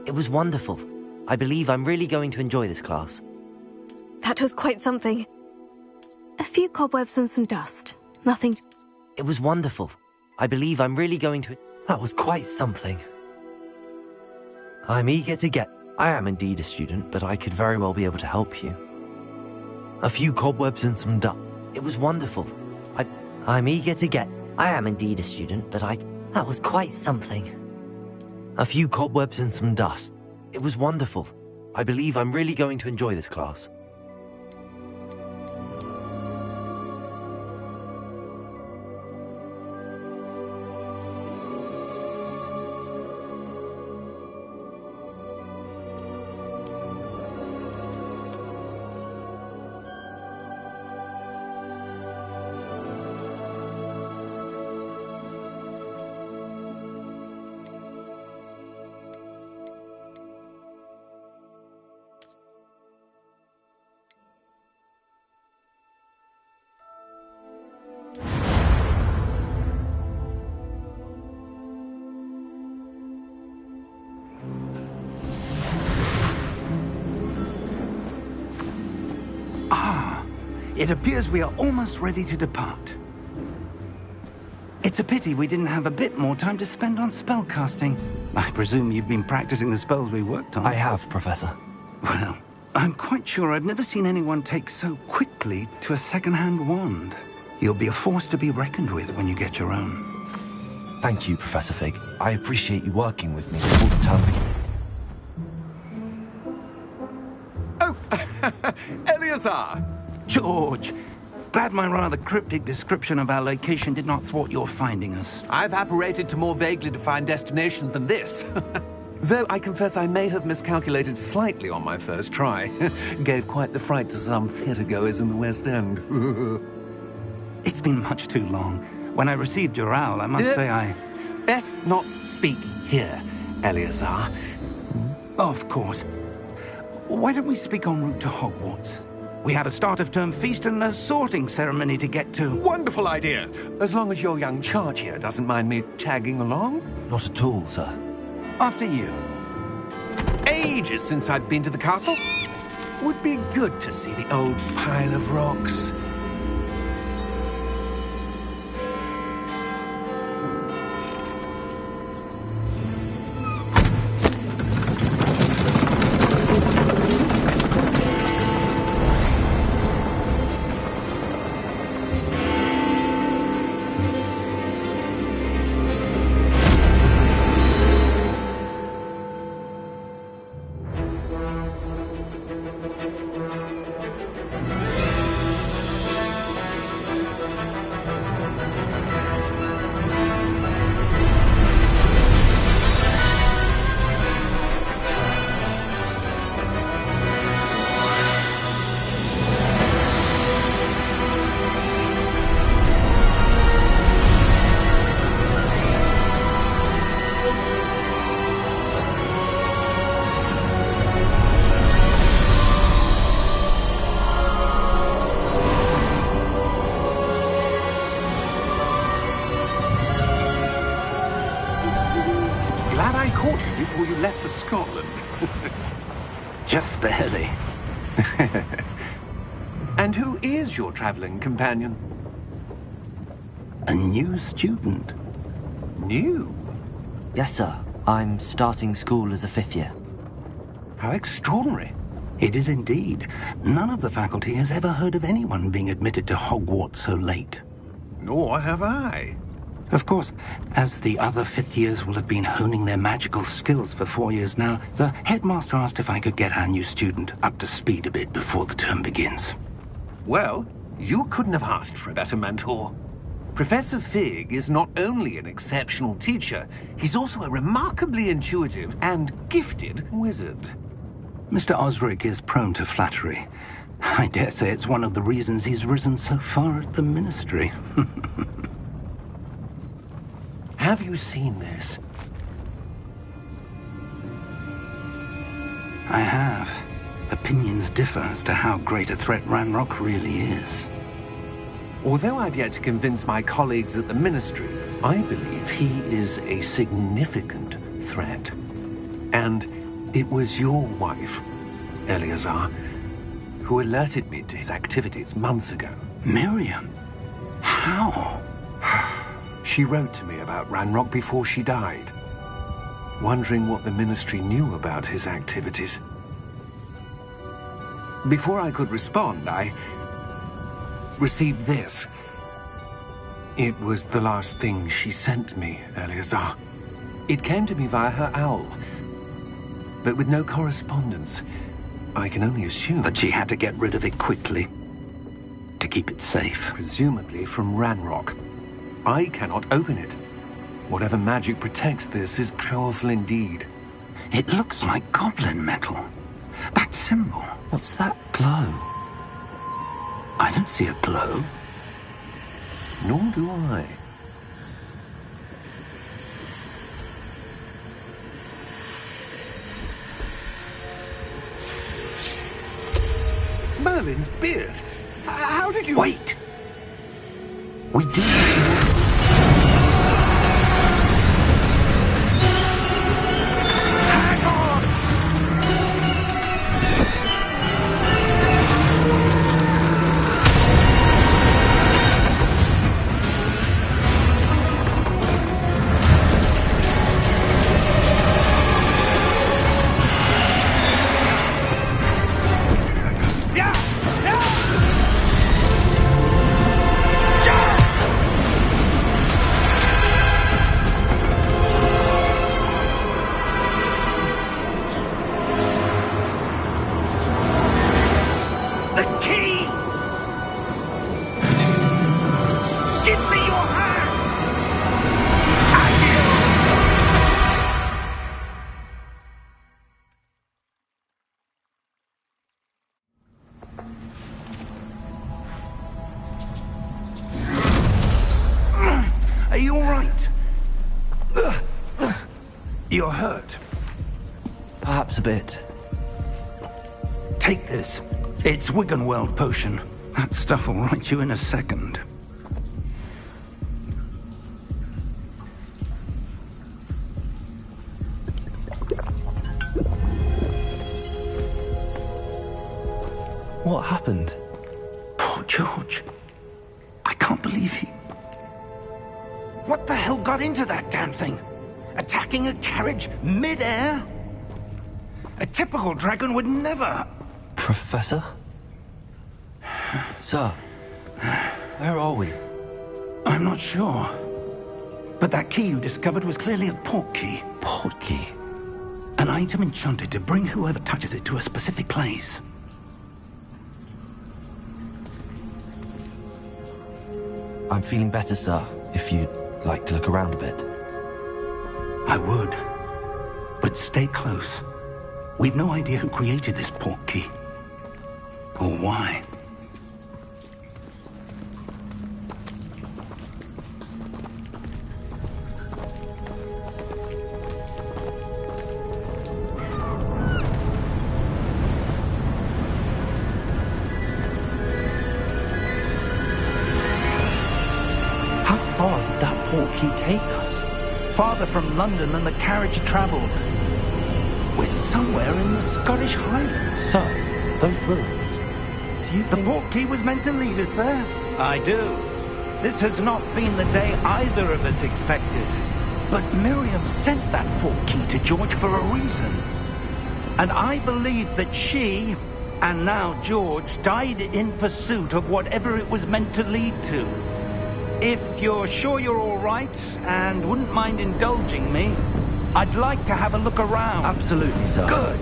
It was wonderful. I believe I'm really going to enjoy this class. That was quite something. A few cobwebs and some dust. Nothing. It was wonderful. I believe I'm really going to... That was quite something. I'm eager to get... I am indeed a student, but I could very well be able to help you. A few cobwebs and some dust. It was wonderful. I'm eager to get... I am indeed a student, but I... That was quite something. A few cobwebs and some dust. It was wonderful. I believe I'm really going to enjoy this class. It appears we are almost ready to depart. It's a pity we didn't have a bit more time to spend on spellcasting. I presume you've been practicing the spells we worked on. I have, Professor. Well, I'm quite sure I've never seen anyone take so quickly to a second-hand wand. You'll be a force to be reckoned with when you get your own. Thank you, Professor Fig. I appreciate you working with me before the term begins. Oh, Eleazar! George! Glad my rather cryptic description of our location did not thwart your finding us. I've apparated to more vaguely defined destinations than this. Though I confess I may have miscalculated slightly on my first try. Gave quite the fright to some theatre-goers in the West End. It's been much too long. When I received your owl, I must say I... Best not speak here, Eleazar. Of course. Why don't we speak en route to Hogwarts? We have a start-of-term feast and a sorting ceremony to get to. Wonderful idea! As long as your young charge here doesn't mind me tagging along. Not at all, sir. After you. Ages since I'd been to the castle. Would be good to see the old pile of rocks. Before you left for Scotland. Just barely. And who is your traveling companion? A new student. New? Yes, sir. I'm starting school as a 5th year. How extraordinary. It is indeed. None of the faculty has ever heard of anyone being admitted to Hogwarts so late. Nor have I. Of course, as the other 5th years will have been honing their magical skills for 4 years now, the headmaster asked if I could get our new student up to speed a bit before the term begins. Well, you couldn't have asked for a better mentor. Professor Fig is not only an exceptional teacher, he's also a remarkably intuitive and gifted wizard. Mr. Osric is prone to flattery. I dare say it's one of the reasons he's risen so far at the Ministry. Have you seen this? I have. Opinions differ as to how great a threat Ranrock really is. Although I've yet to convince my colleagues at the Ministry, I believe he is a significant threat. And it was your wife, Eleazar, who alerted me to his activities months ago. Miriam? How? She wrote to me about Ranrock before she died, wondering what the Ministry knew about his activities. Before I could respond, I received this. It was the last thing she sent me, Eleazar. It came to me via her owl, but with no correspondence. I can only assume That she had to get rid of it quickly to keep it safe. presumably from Ranrock. I cannot open it. Whatever magic protects this is powerful indeed. It looks like goblin metal. That symbol. What's that glow? I don't see a glow. Nor do I. Merlin's beard. How did you... Wait! We do. Hang on! Yeah! Yeah! The key! Give me your hand! Are you all right? You're hurt. Perhaps a bit. Take this. It's Wiggenweld potion. That stuff will right you in a second. What happened? Poor George. I can't believe he... What the hell got into that damn thing? Attacking a carriage mid-air? A typical dragon would never... Professor? Sir, where are we? I'm not sure. But that key you discovered was clearly a port key. Port key? An item enchanted to bring whoever touches it to a specific place. I'm feeling better, sir, if you'd like to look around a bit. I would. But stay close. We've no idea who created this port key. Or why. How far did that port key take us? Farther from London than the carriage traveled. We're somewhere in the Scottish Highlands. Sir, those ruins. Do you The think... port key was meant to lead us there? I do. This has not been the day either of us expected. But Miriam sent that port key to George for a reason. And I believe that she, and now George, died in pursuit of whatever it was meant to lead to. If you're sure you're all right, and wouldn't mind indulging me, I'd like to have a look around. Absolutely, sir. Good.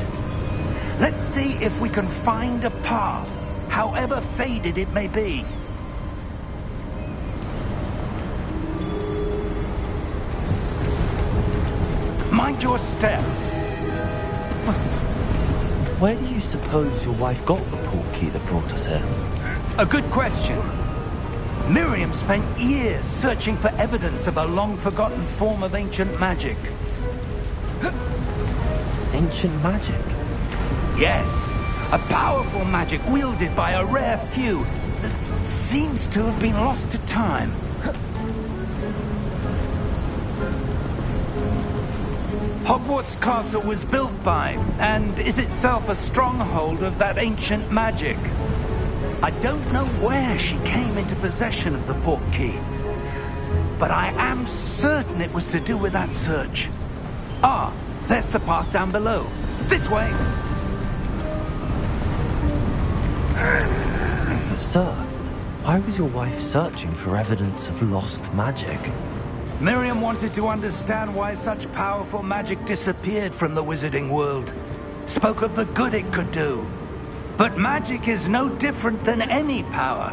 Let's see if we can find a path, however faded it may be. Mind your step. Where do you suppose your wife got the port key that brought us here? A good question. Miriam spent years searching for evidence of a long-forgotten form of ancient magic. Ancient magic? Yes, a powerful magic wielded by a rare few. seems to have been lost to time. Hogwarts Castle was built by, and is itself a stronghold of that ancient magic. I don't know where she came into possession of the Portkey, but I am certain it was to do with that search. Ah, there's the path down below. This way! Sir, why was your wife searching for evidence of lost magic? Miriam wanted to understand why such powerful magic disappeared from the wizarding world. Spoke of the good it could do. But magic is no different than any power.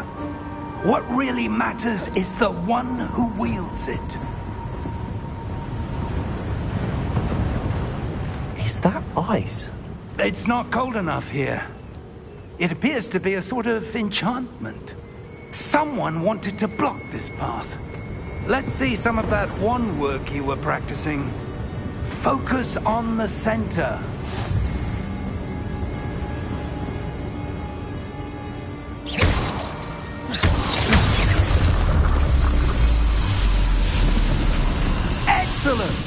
What really matters is the one who wields it. Is that ice? It's not cold enough here. It appears to be a sort of enchantment. Someone wanted to block this path. Let's see some of that wand work you were practicing. Focus on the center. Excellent!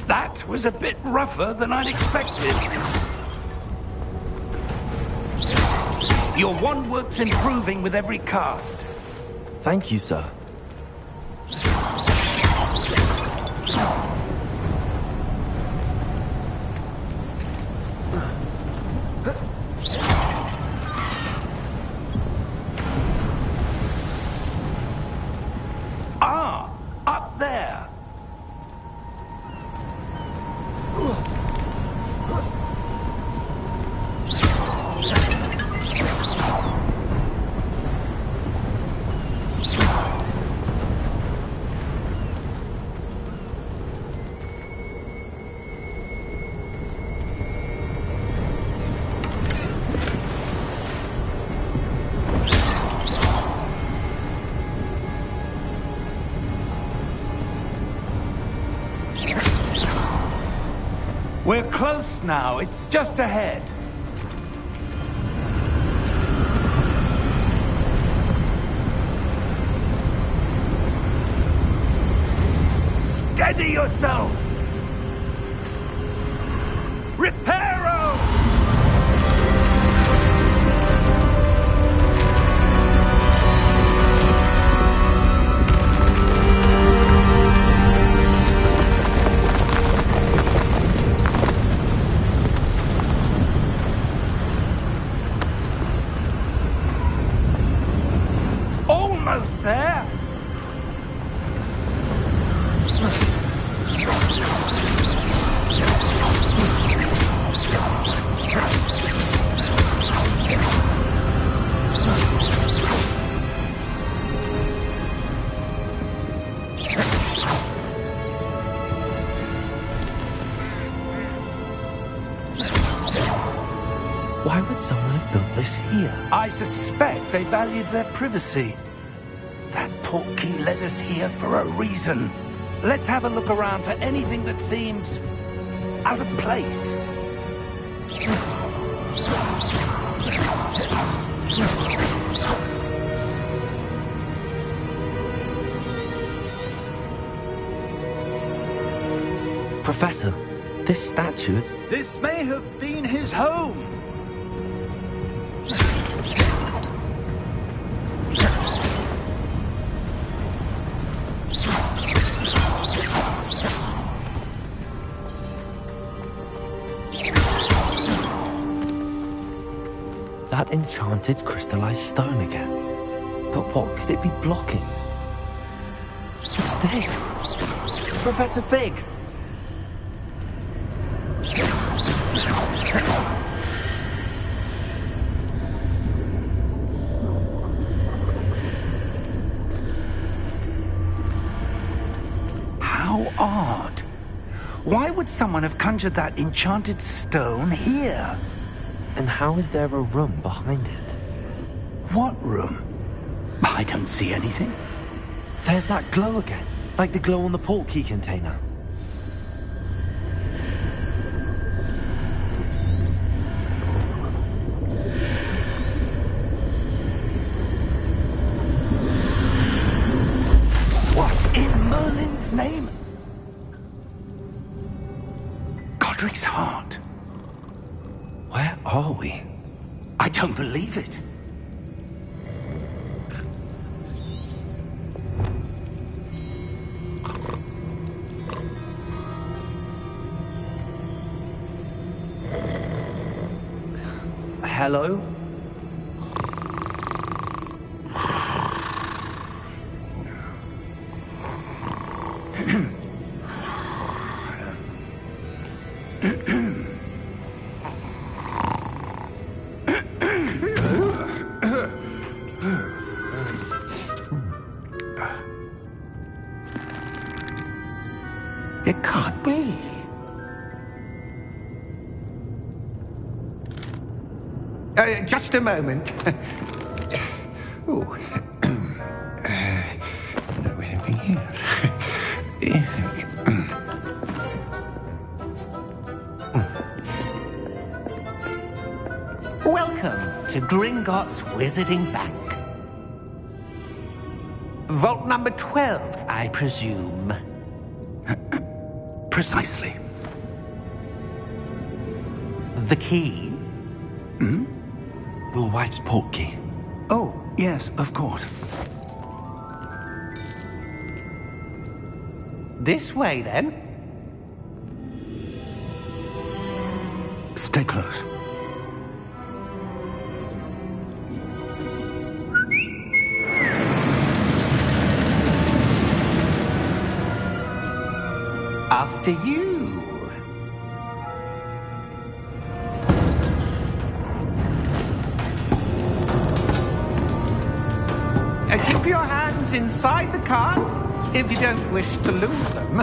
That was a bit rougher than I'd expected. Your wand work's improving with every cast. Thank you, sir. Ah, up there. We're close now. It's just ahead. Steady yourself! Reparo! Almost there! Why would someone have built this here? I suspect they valued their privacy. That Portkey led us here for a reason. Let's have a look around for anything that seems out of place. Professor, this statue... This may have been his home. That enchanted crystallized stone again. But what could it be blocking? What's this? Professor Fig! How odd. Why would someone have conjured that enchanted stone here? And how is there a room behind it? What room? I don't see anything. There's that glow again, like the glow on the portkey container. What in Merlin's name? Godric's heart. Where are we? I don't believe it. Hello? It can't be. Just a moment. Oh. No, anything here. Welcome to Gringotts Wizarding Bank. Vault number 12, I presume. Precisely. The key? Your wife's portkey. Oh, yes, of course. This way, then. Stay close. After you. Keep your hands inside the cart if you don't wish to lose them.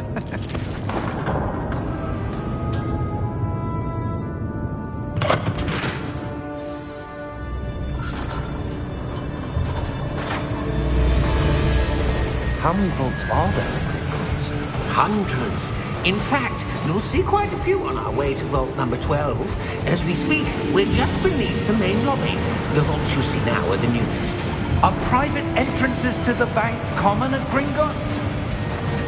How many vaults are there in Gringotts? Hundreds. In fact, you'll see quite a few on our way to vault number 12. As we speak, we're just beneath the main lobby. The vaults you see now are the newest. Are private entrances to the bank common at Gringotts?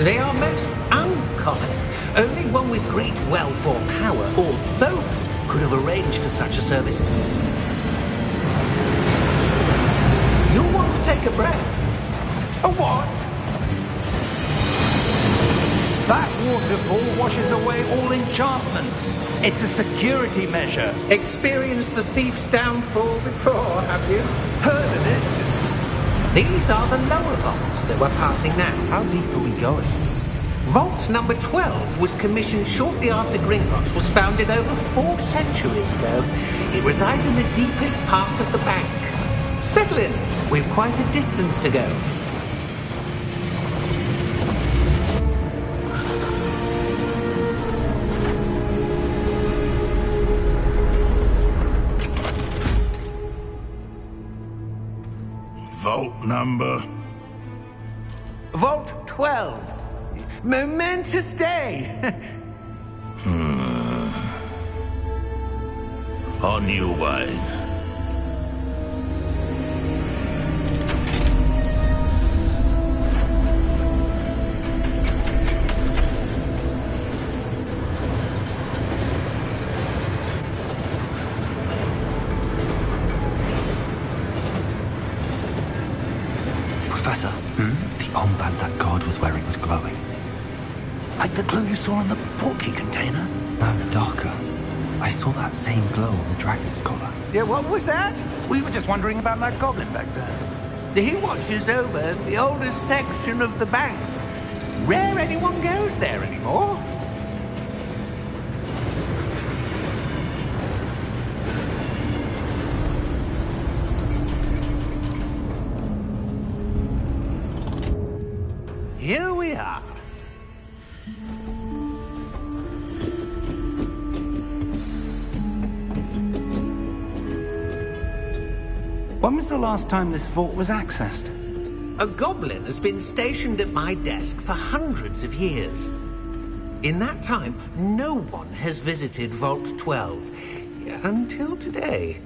They are most uncommon. Only one with great wealth or power, or both, could have arranged for such a service. You'll want to take a breath. A what? That waterfall washes away all enchantments. It's a security measure. Experienced the thief's downfall before, have you? Heard of it? These are the lower vaults that we're passing now. How deep are we going? Vault number 12 was commissioned shortly after Gringotts was founded over 4 centuries ago. It resides in the deepest part of the bank. Settle in. We've quite a distance to go. Vault number? Vault 12. Momentous day. On you, wine. Professor, the armband that guard was wearing was glowing. Like the glow you saw on the portkey container? No, darker. I saw that same glow on the dragon's collar. Yeah, what was that? We were just wondering about that goblin back there. He watches over the oldest section of the bank. Rare anyone goes there anymore. Here we are. When was the last time this vault was accessed? A goblin has been stationed at my desk for hundreds of years. In that time, no one has visited Vault 12. Until today.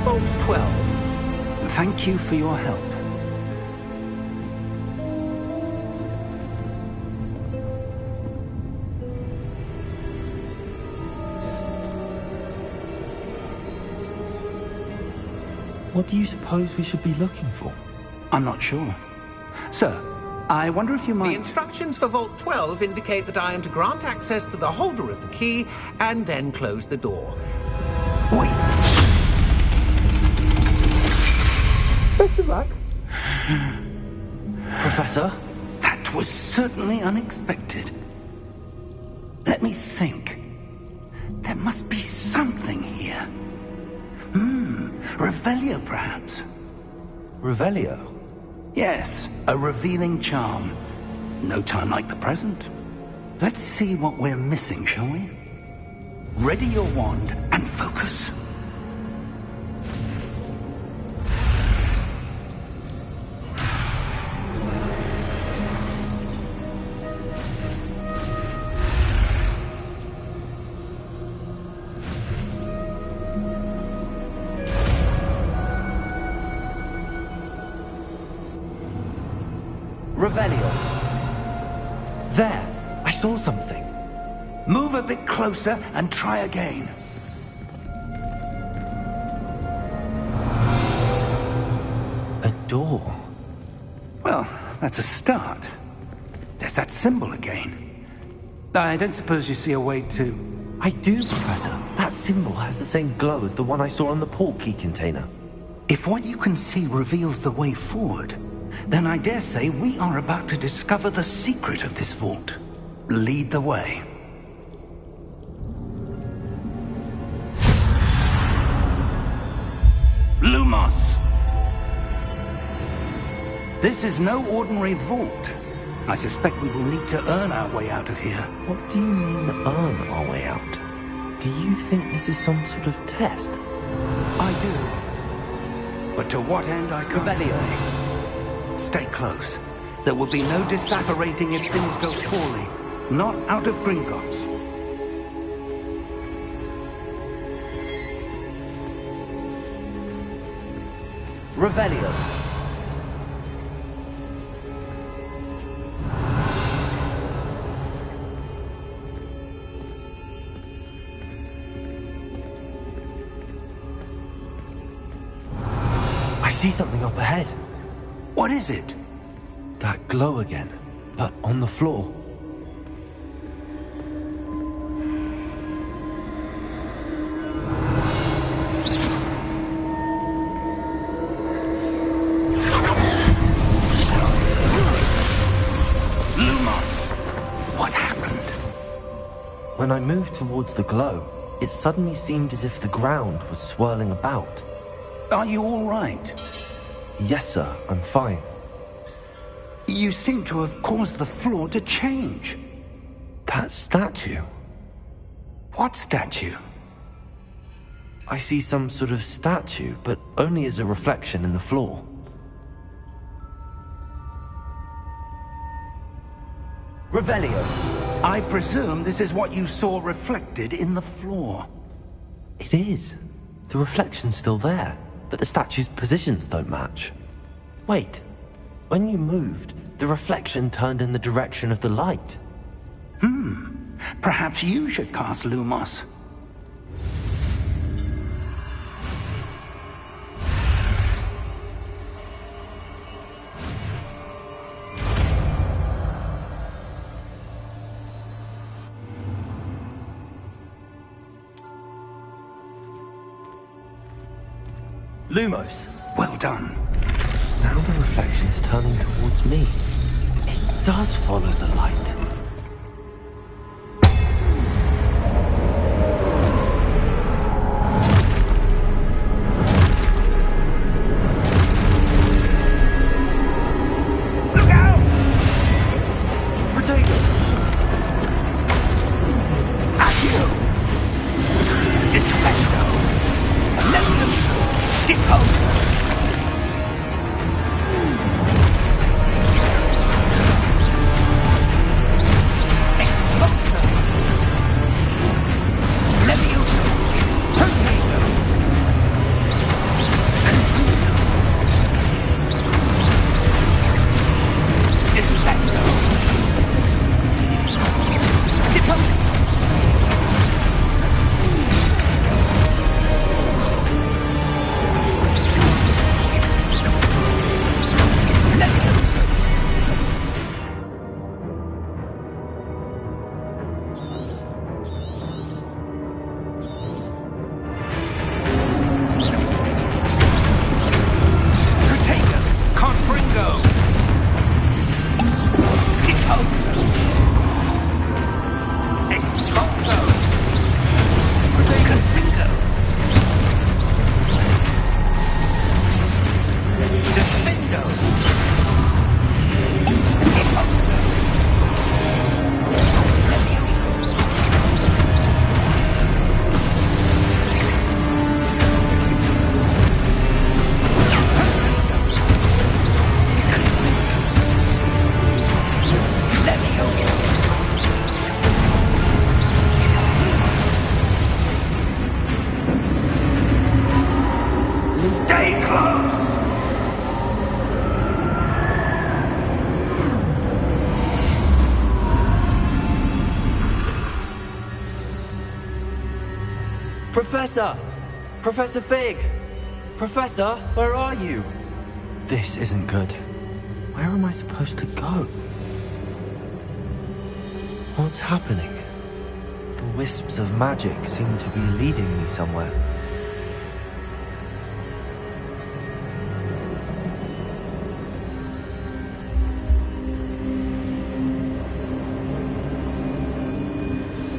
Vault 12. Thank you for your help. What do you suppose we should be looking for? I'm not sure. Sir, I wonder if you The might... instructions for Vault 12 indicate that I am to grant access to the holder of the key and then close the door. Wait! Best of luck. Professor? That was certainly unexpected. Let me think. There must be something here. Revelio, perhaps? Revelio? Yes, a revealing charm. No time like the present. Let's see what we're missing, shall we? Ready your wand and focus. Revelio. There, I saw something. Move a bit closer and try again. A door. Well, that's a start. There's that symbol again. I don't suppose you see a way to... I do, Professor. That symbol has the same glow as the one I saw on the port key container. If what you can see reveals the way forward, then I dare say we are about to discover the secret of this vault. Lead the way. Lumos! This is no ordinary vault. I suspect we will need to earn our way out of here. What do you mean, earn our way out? Do you think this is some sort of test? I do. But to what end I can't say. Stay close. There will be no disapparating if things go poorly. Not out of Gringotts. Revelio. I see something up ahead. What is it? That glow again, but on the floor. Lumos! What happened? When I moved towards the glow, it suddenly seemed as if the ground was swirling about. Are you all right? Yes, sir, I'm fine. You seem to have caused the floor to change. That statue. What statue? I see some sort of statue, but only as a reflection in the floor. Revelio. I presume this is what you saw reflected in the floor. It is. The reflection's still there, but the statue's positions don't match. Wait. When you moved, the reflection turned in the direction of the light. Perhaps you should cast Lumos. Lumos. Well done. Now the reflection is turning towards me. It does follow the light. Look out! Stay close! Professor! Professor Fig! Professor, where are you? This isn't good. Where am I supposed to go? What's happening? The wisps of magic seem to be leading me somewhere.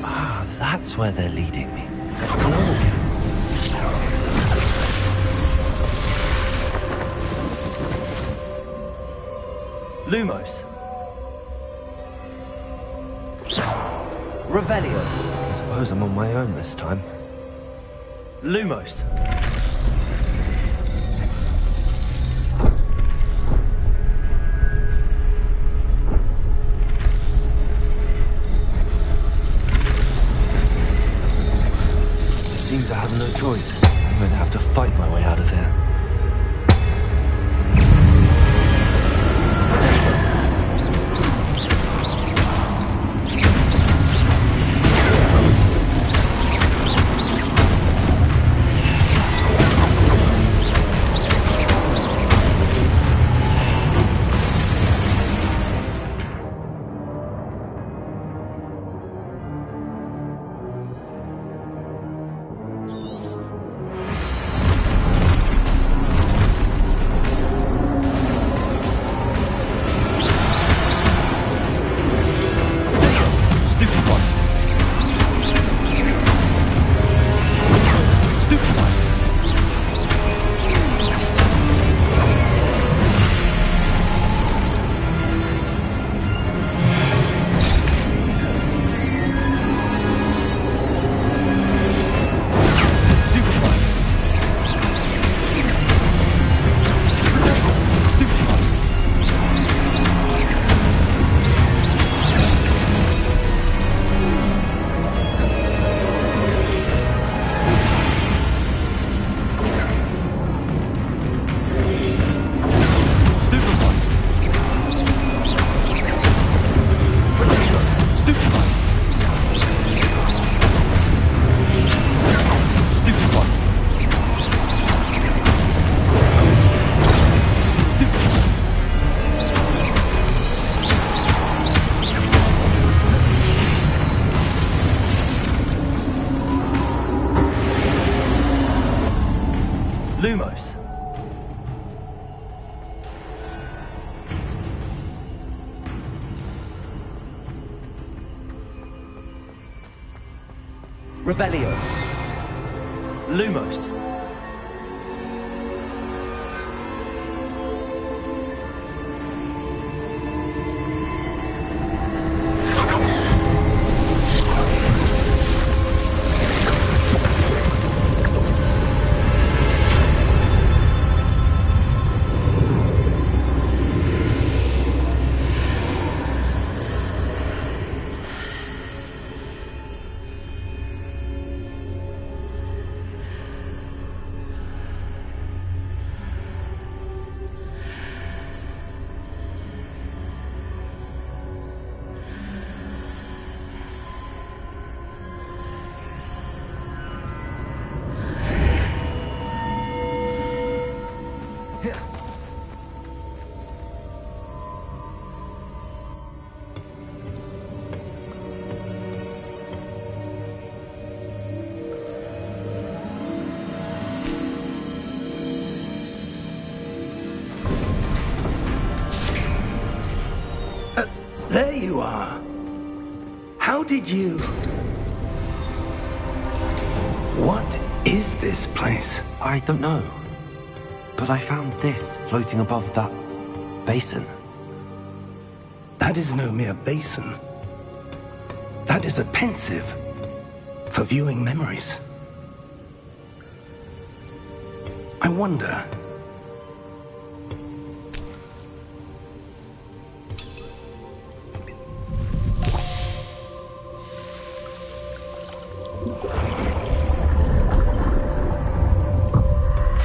Ah, that's where they're leading me. Hello again. Lumos. Revelio. I suppose I'm on my own this time. Lumos. Seems I have no choice. I'm going to have to fight my way out of here. Lumos. Revelio. Lumos. There you are. How did you... What is this place? I don't know. But but I found this floating above that basin. That is no mere basin. That is a pensive for viewing memories. I wonder...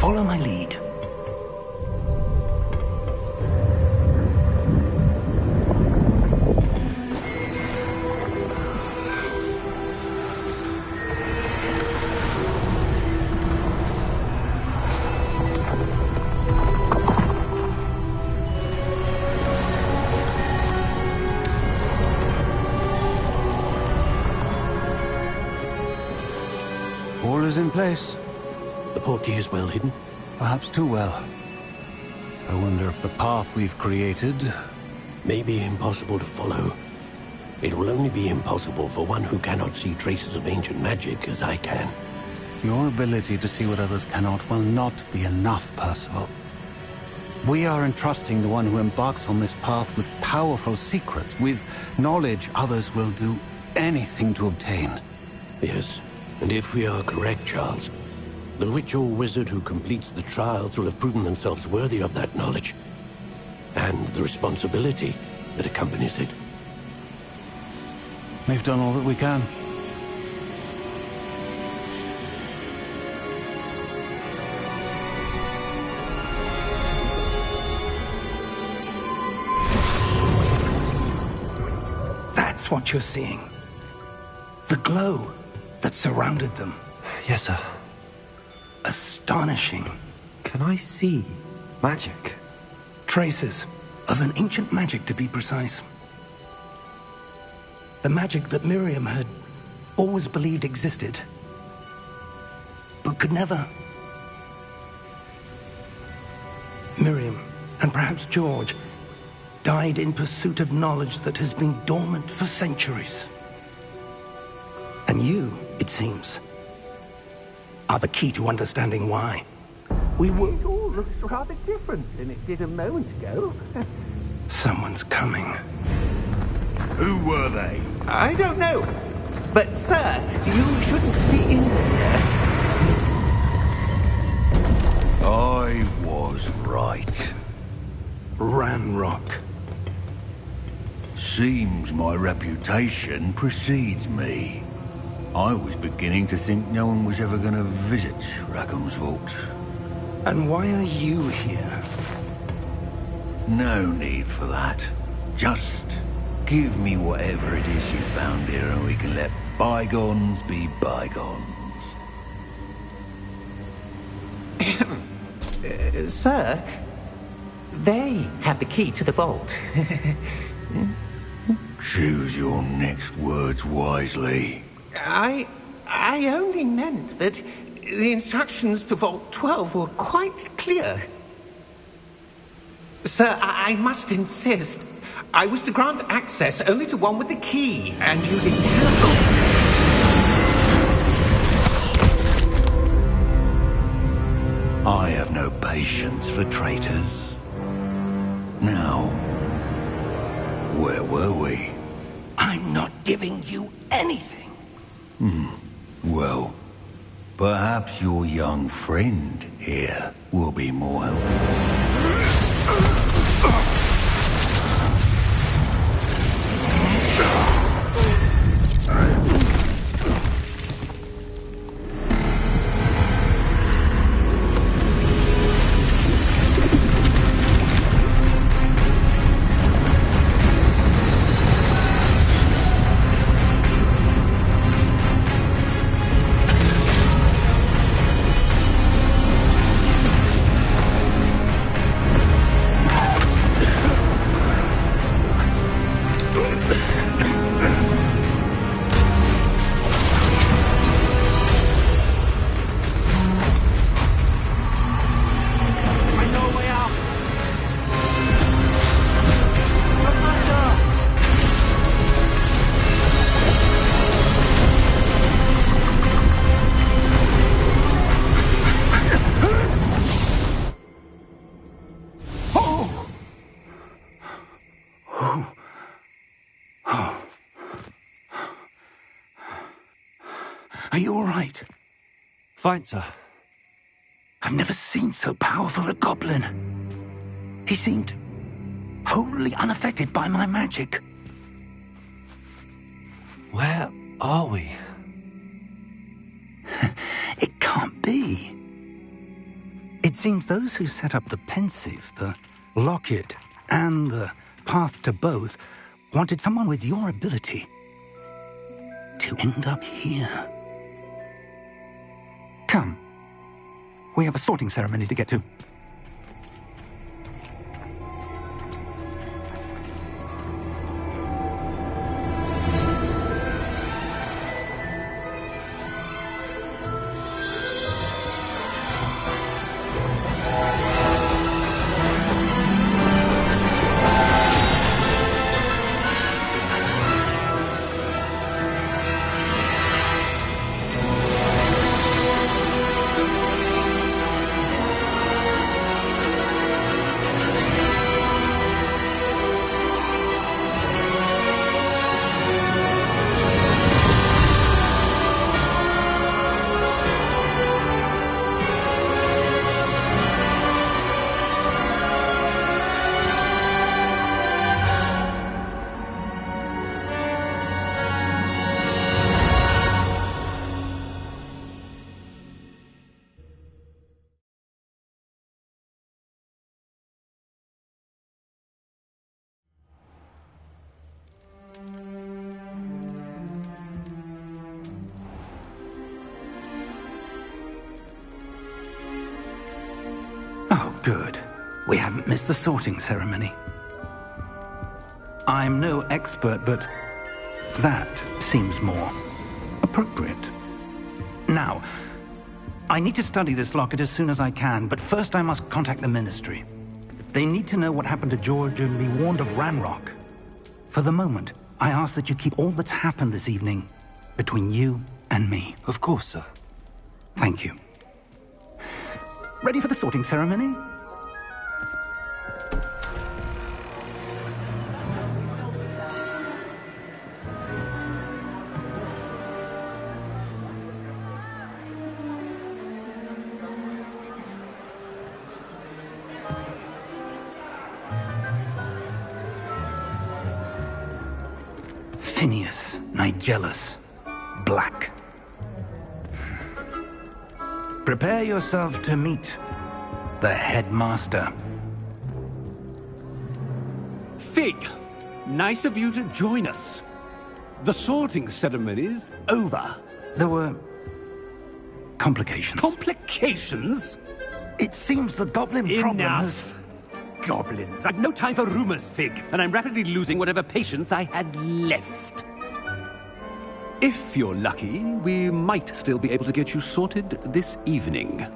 Follow my lead. All is in place. The portkey is well hidden? Perhaps too well. I wonder if the path we've created... May be impossible to follow. It will only be impossible for one who cannot see traces of ancient magic as I can. Your ability to see what others cannot will not be enough, Percival. We are entrusting the one who embarks on this path with powerful secrets, with knowledge others will do anything to obtain. Yes, and if we are correct, Charles, the witch or wizard who completes the trials will have proven themselves worthy of that knowledge, and the responsibility that accompanies it. We've done all that we can. That's what you're seeing. The glow that surrounded them. Yes, sir. Astonishing. Can I see magic? Traces of an ancient magic, to be precise. The magic that Miriam had always believed existed, but could never. Miriam, and perhaps George, died in pursuit of knowledge that has been dormant for centuries. And you, it seems, are the key to understanding why. We were... It all looks rather different than it did a moment ago. Someone's coming. Who were they? I don't know. But, sir, you shouldn't be in there. I was right. Ranrock. Seems my reputation precedes me. I was beginning to think no one was ever going to visit Rackham's Vault. And why are you here? No need for that. Just give me whatever it is you found here and we can let bygones be bygones. Sir, they have the key to the vault. Choose your next words wisely. I only meant that the instructions to Vault 12 were quite clear. Sir, I must insist. I was to grant access only to one with the key, and you didn't have... I have no patience for traitors. Now, where were we? I'm not giving you anything. Well, perhaps your young friend here will be more helpful. Are you all right? Fine, sir. I've never seen so powerful a goblin. He seemed wholly unaffected by my magic. Where are we? It can't be. It seems those who set up the Pensieve, the Locket, and the Path to Both wanted someone with your ability to end up here. Come. We have a sorting ceremony to get to. Oh, good. We haven't missed the sorting ceremony. I'm no expert, but that seems more appropriate. Now, I need to study this locket as soon as I can, but first I must contact the Ministry. They need to know what happened to George and be warned of Ranrock. For the moment, I ask that you keep all that's happened this evening between you and me. Of course, sir. Thank you. Ready for the sorting ceremony? Phineas Nigellus Black. Prepare yourself to meet the headmaster. Fig, nice of you to join us. The sorting ceremony's over. There were complications. Complications? It seems the goblin problem has... Enough. Goblins. I've no time for rumors, Fig, and I'm rapidly losing whatever patience I had left. If you're lucky, we might still be able to get you sorted this evening.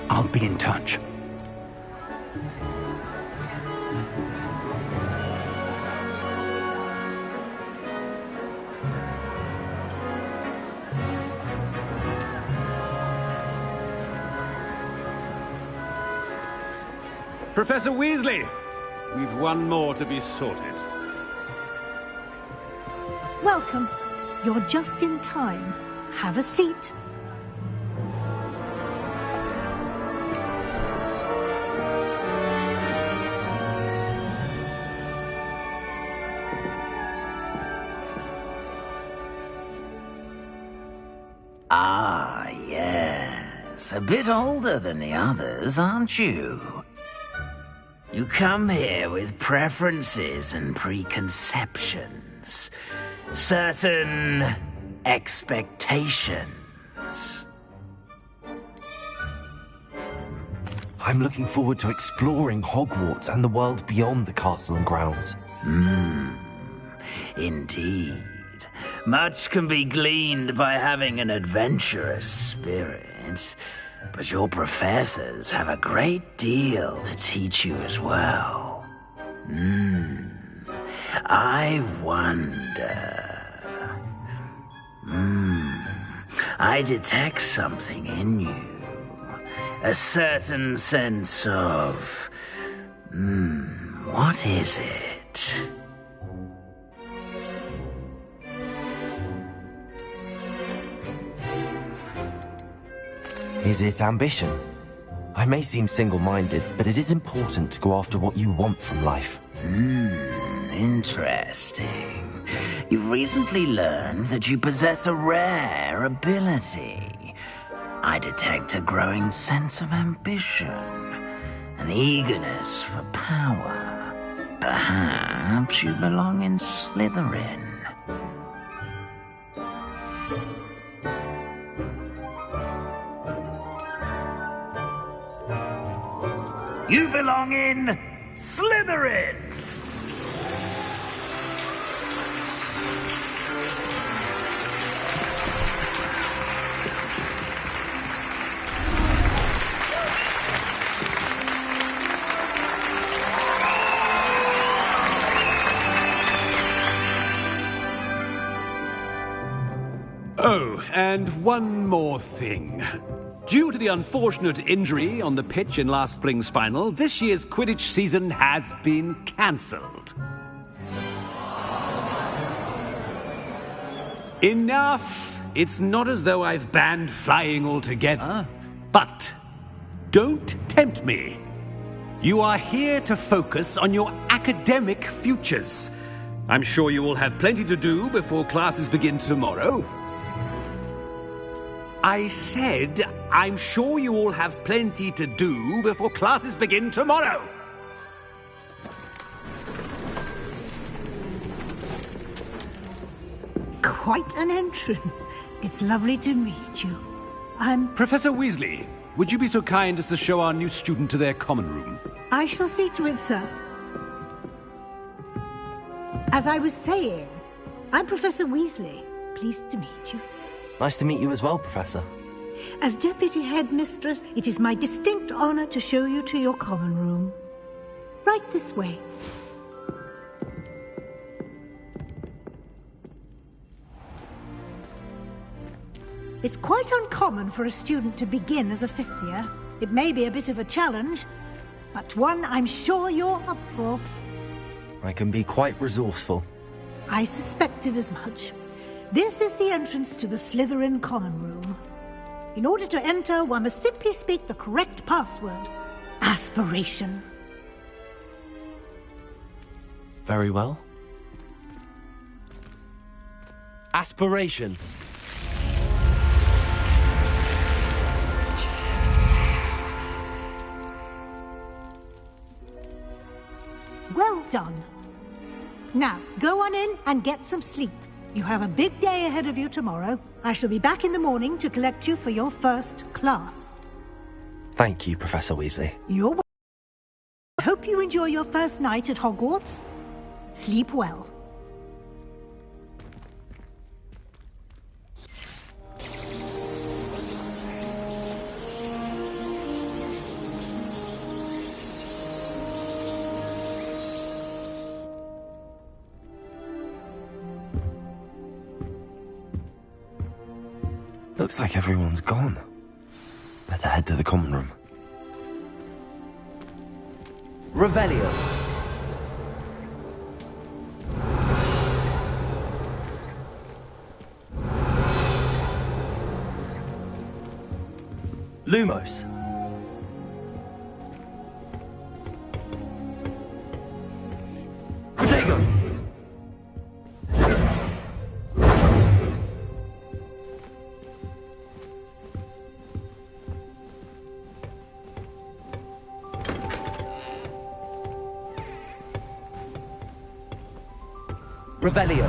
I'll be in touch. Professor Weasley, we've one more to be sorted. Welcome. You're just in time. Have a seat. Ah, yes. A bit older than the others, aren't you? You come here with preferences and preconceptions. Certain expectations. I'm looking forward to exploring Hogwarts and the world beyond the castle and grounds. Indeed. Much can be gleaned by having an adventurous spirit, but your professors have a great deal to teach you as well. I wonder... I detect something in you. A certain sense of... what is it? Is it ambition? I may seem single-minded, but it is important to go after what you want from life. Interesting. You've recently learned that you possess a rare ability. I detect a growing sense of ambition, an eagerness for power. Perhaps you belong in Slytherin. You belong in Slytherin! Oh, and one more thing. Due to the unfortunate injury on the pitch in last spring's final, this year's Quidditch season has been cancelled. Enough! It's not as though I've banned flying altogether. But don't tempt me. You are here to focus on your academic futures. I'm sure you will have plenty to do before classes begin tomorrow. I said, I'm sure you all have plenty to do before classes begin tomorrow. Quite an entrance. It's lovely to meet you. Professor Weasley, would you be so kind as to show our new student to their common room? I shall see to it, sir. As I was saying, I'm Professor Weasley. Pleased to meet you. Nice to meet you as well, Professor. As Deputy Headmistress, it is my distinct honor to show you to your common room. Right this way. It's quite uncommon for a student to begin as a fifth year. It may be a bit of a challenge, but one I'm sure you're up for. I can be quite resourceful. I suspected as much. This is the entrance to the Slytherin common room. In order to enter, one must simply speak the correct password. Aspiration. Very well. Aspiration. Well done. Now, go on in and get some sleep. You have a big day ahead of you tomorrow. I shall be back in the morning to collect you for your first class. Thank you, Professor Weasley. You're welcome. I hope you enjoy your first night at Hogwarts. Sleep well. Looks like everyone's gone. Better head to the common room. Revelio. Lumos. Protego. Revelio.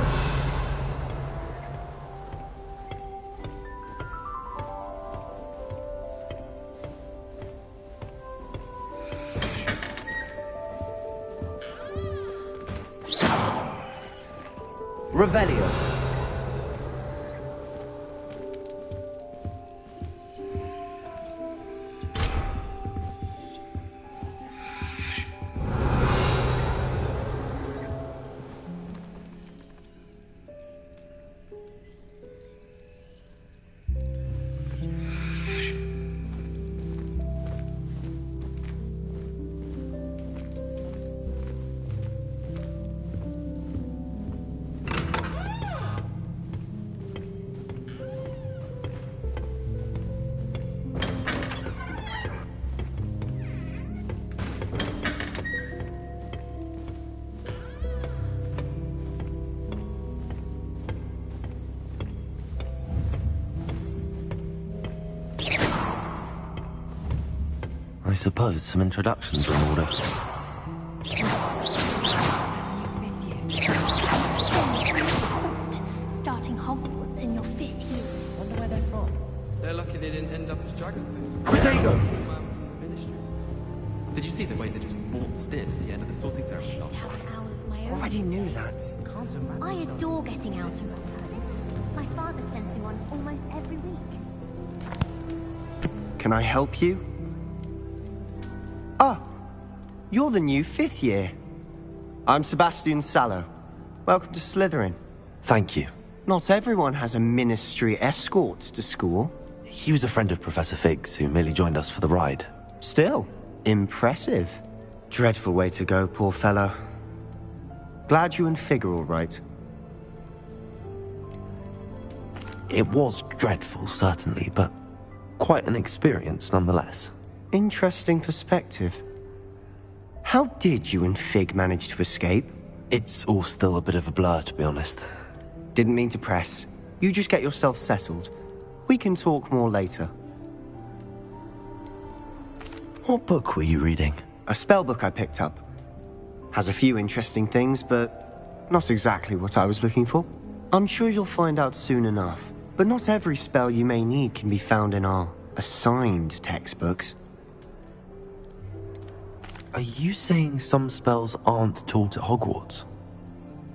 Revelio. I suppose some introductions are in order. Starting Hogwarts in your 5th year. Wonder where they're from. They're lucky they didn't end up as Dragonfang. Protego! Ministry. Did you see the way they just waltzed in at the end of the sorting ceremony? Already knew that. I adore getting out of my home. My father sends me one almost every week. Can I help you? Ah, you're the new 5th year. I'm Sebastian Sallow. Welcome to Slytherin. Thank you. Not everyone has a ministry escort to school. He was a friend of Professor Fig's who merely joined us for the ride. Still, impressive. Dreadful way to go, poor fellow. Glad you and Fig are all right. It was dreadful, certainly, but quite an experience nonetheless. Interesting perspective. How did you and Fig manage to escape? It's all still a bit of a blur, to be honest. Didn't mean to press. You just get yourself settled. We can talk more later. What book were you reading? A spell book I picked up. Has a few interesting things, but not exactly what I was looking for. I'm sure you'll find out soon enough. But not every spell you may need can be found in our assigned textbooks. Are you saying some spells aren't taught at Hogwarts?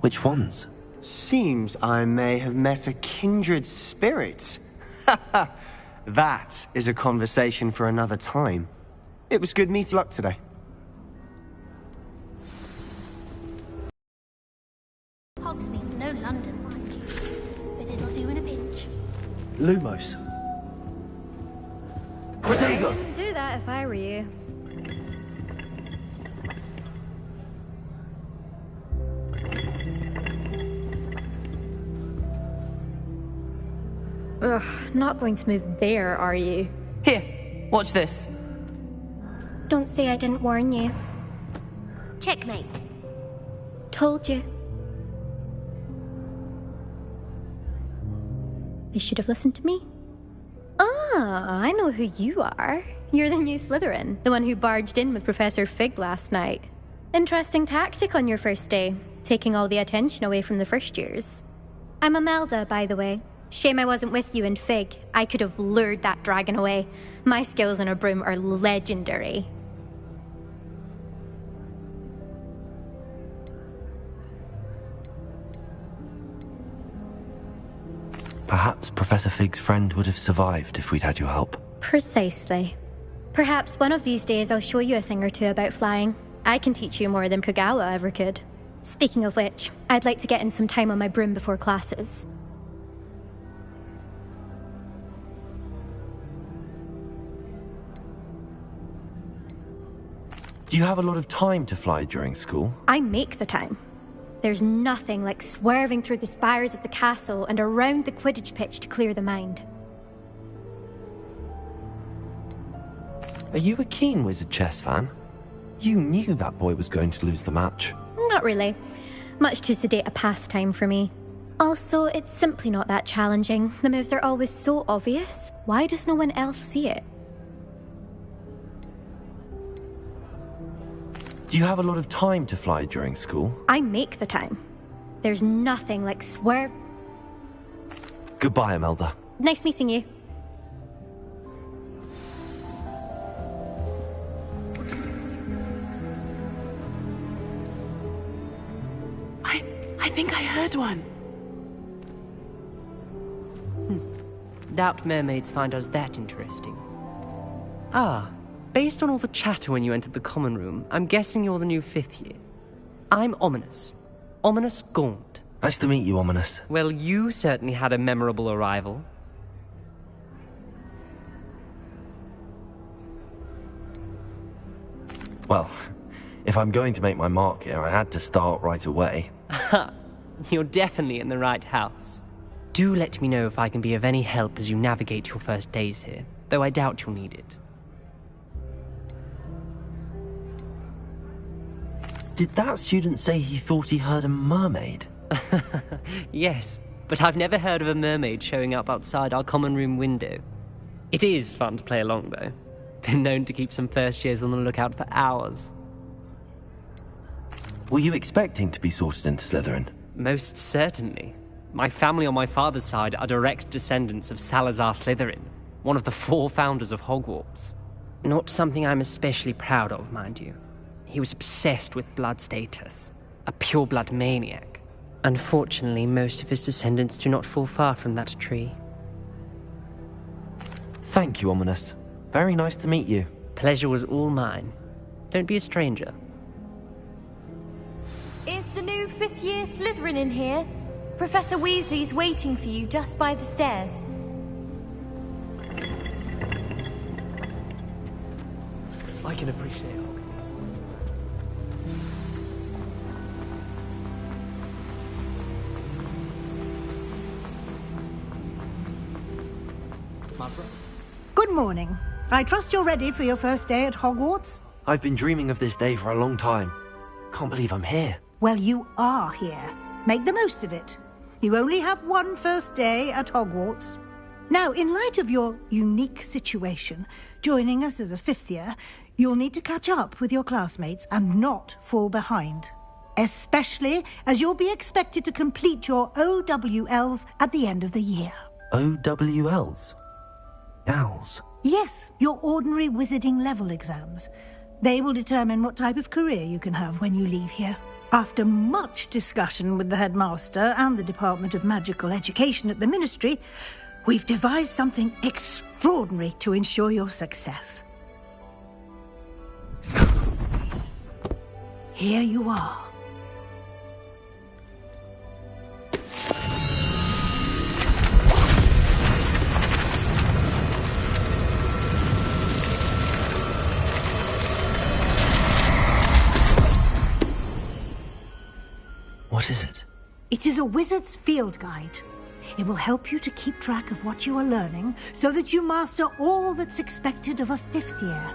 Which ones? Seems I may have met a kindred spirit. That is a conversation for another time. It was good meeting up today. Hogsmeade's no London, mind you. But it'll do in a pinch. Lumos. I wouldn't do that if I were you. Ugh, not going to move there, are you? Here, watch this. Don't say I didn't warn you. Checkmate. Told you. They should have listened to me. Ah, I know who you are. You're the new Slytherin, the one who barged in with Professor Fig last night. Interesting tactic on your first day, taking all the attention away from the first years. I'm Imelda, by the way. Shame I wasn't with you and Fig. I could have lured that dragon away. My skills on a broom are legendary. Perhaps Professor Fig's friend would have survived if we'd had your help. Precisely. Perhaps one of these days I'll show you a thing or two about flying. I can teach you more than Kogawa ever could. Speaking of which, I'd like to get in some time on my broom before classes. Do you have a lot of time to fly during school? I make the time. There's nothing like swerving through the spires of the castle and around the Quidditch pitch to clear the mind. Are you a keen Wizard chess fan? You knew that boy was going to lose the match. Not really. Much too sedate a pastime for me. Also, it's simply not that challenging. The moves are always so obvious. Why does no one else see it? Do you have a lot of time to fly during school? I make the time. There's nothing like swerve... Goodbye, Imelda. Nice meeting you. I think I heard one. Doubt mermaids find us that interesting. Ah, based on all the chatter when you entered the common room, I'm guessing you're the new 5th year. I'm Ominis. Ominis Gaunt. Nice to meet you, Ominis. Well, you certainly had a memorable arrival. Well, if I'm going to make my mark here, I had to start right away. Ha! You're definitely in the right house. Do let me know if I can be of any help as you navigate your first days here, though I doubt you'll need it. Did that student say he thought he heard a mermaid? Yes, but I've never heard of a mermaid showing up outside our common room window. It is fun to play along, though. Been known to keep some first years on the lookout for hours. Were you expecting to be sorted into Slytherin? Most certainly. My family on my father's side are direct descendants of Salazar Slytherin, one of the 4 founders of Hogwarts. Not something I'm especially proud of, mind you. He was obsessed with blood status, a pure-blood maniac. Unfortunately, most of his descendants do not fall far from that tree. Thank you, Ominis. Very nice to meet you. Pleasure was all mine. Don't be a stranger. Is the new 5th year Slytherin in here? Professor Weasley's waiting for you just by the stairs. I can appreciate it. Good morning. I trust you're ready for your first day at Hogwarts? I've been dreaming of this day for a long time. Can't believe I'm here. Well, you are here. Make the most of it. You only have one first day at Hogwarts. Now, in light of your unique situation, joining us as a 5th year, you'll need to catch up with your classmates and not fall behind. Especially as you'll be expected to complete your OWLs at the end of the year. OWLs? Owls? Yes, your ordinary wizarding level exams. They will determine what type of career you can have when you leave here. After much discussion with the headmaster and the Department of Magical Education at the Ministry, we've devised something extraordinary to ensure your success. Here you are. What is it? It is a wizard's field guide. It will help you to keep track of what you are learning so that you master all that's expected of a 5th year.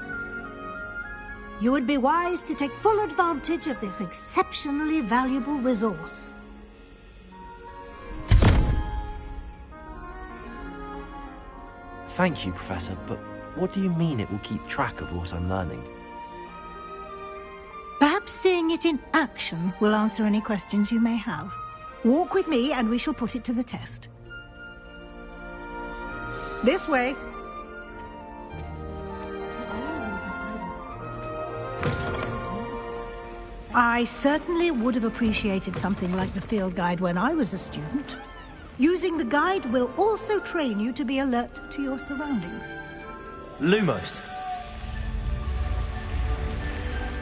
You would be wise to take full advantage of this exceptionally valuable resource. Thank you, Professor, but what do you mean it will keep track of what I'm learning? Perhaps seeing it in action will answer any questions you may have. Walk with me and we shall put it to the test. This way. I certainly would have appreciated something like the field guide when I was a student. Using the guide will also train you to be alert to your surroundings. Lumos.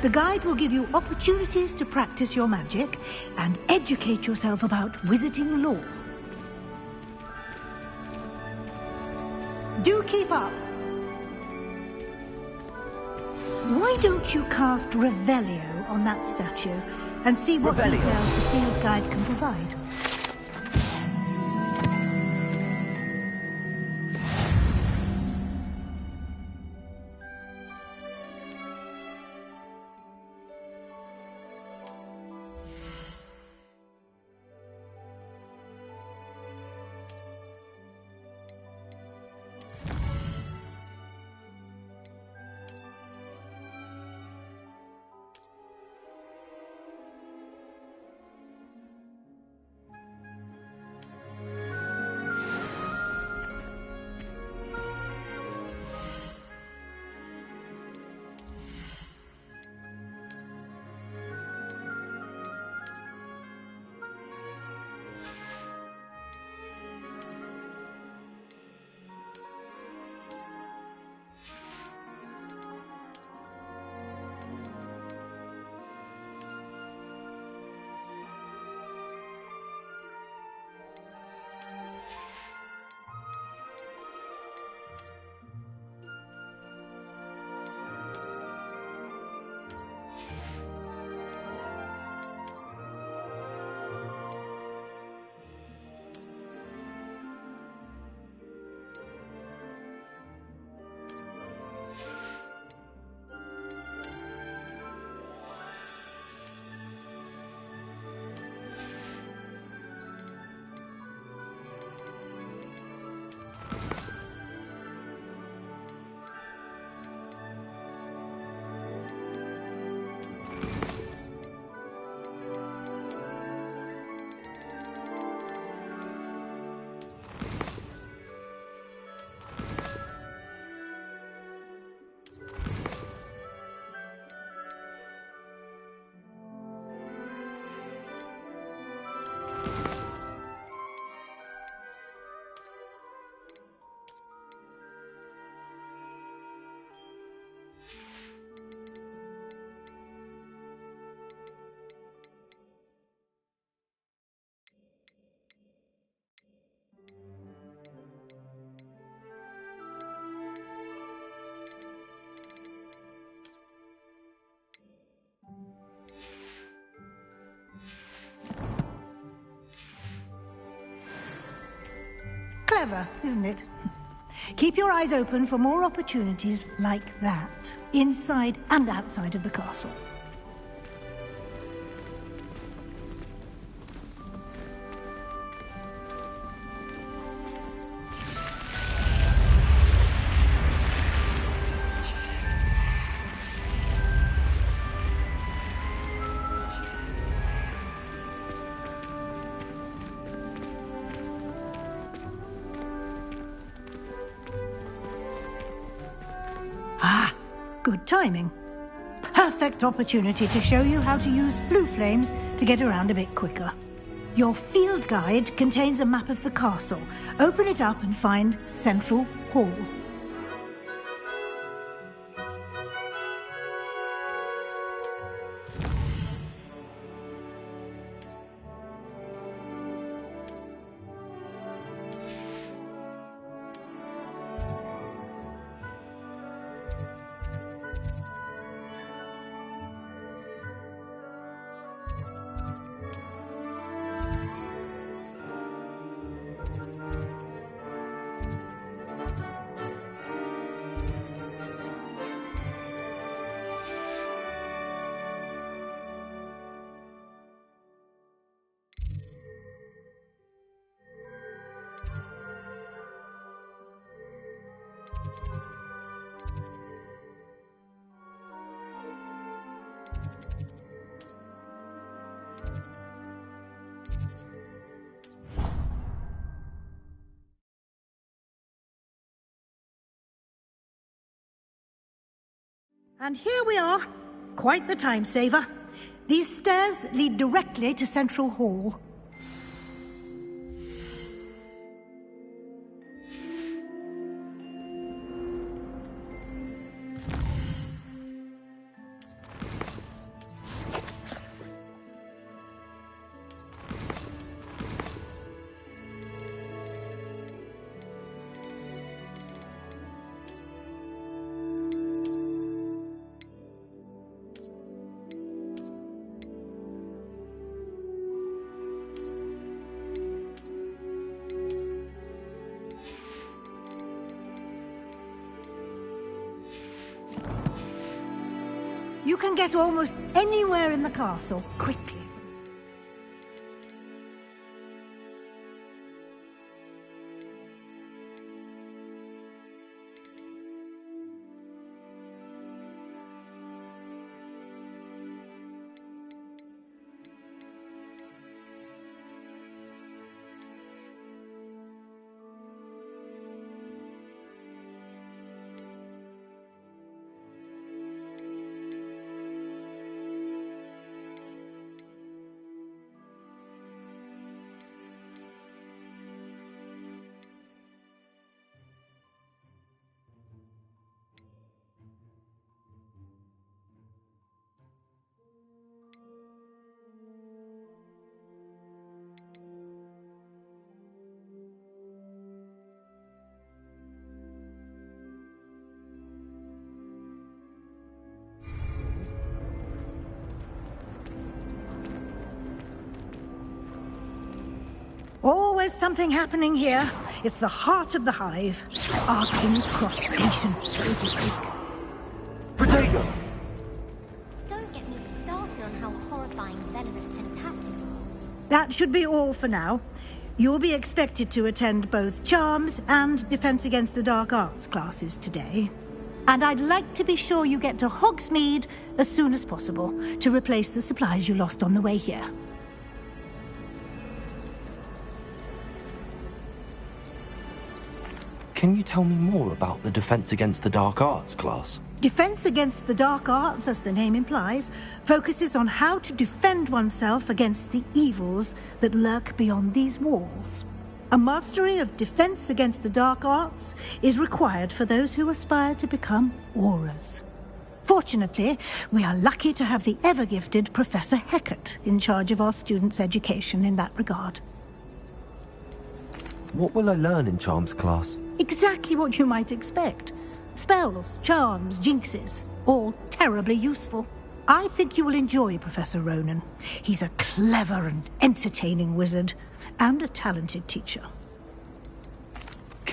The guide will give you opportunities to practice your magic and educate yourself about wizarding lore. Do keep up. Why don't you cast Revelio on that statue and see what details the field guide can provide? Clever, isn't it? Keep your eyes open for more opportunities like that, inside and outside of the castle. Good timing. Perfect opportunity to show you how to use flue flames to get around a bit quicker. Your field guide contains a map of the castle. Open it up and find Central Hall. And here we are. Quite the time saver. These stairs lead directly to Central Hall. You can get almost anywhere in the castle quickly. Always something happening here. It's the heart of the hive. Our King's Cross Station, so to speak. Protego! Don't get me started on how horrifying venomous tentacles. That should be all for now. You'll be expected to attend both Charms and Defense Against the Dark Arts classes today. And I'd like to be sure you get to Hogsmeade as soon as possible to replace the supplies you lost on the way here. Can you tell me more about the Defense Against the Dark Arts class? Defense Against the Dark Arts, as the name implies, focuses on how to defend oneself against the evils that lurk beyond these walls. A mastery of Defense Against the Dark Arts is required for those who aspire to become Aurors. Fortunately, we are lucky to have the ever-gifted Professor Hecat in charge of our students' education in that regard. What will I learn in Charms class? Exactly what you might expect. Spells, charms, jinxes, all terribly useful. I think you will enjoy Professor Ronen. He's a clever and entertaining wizard, and a talented teacher.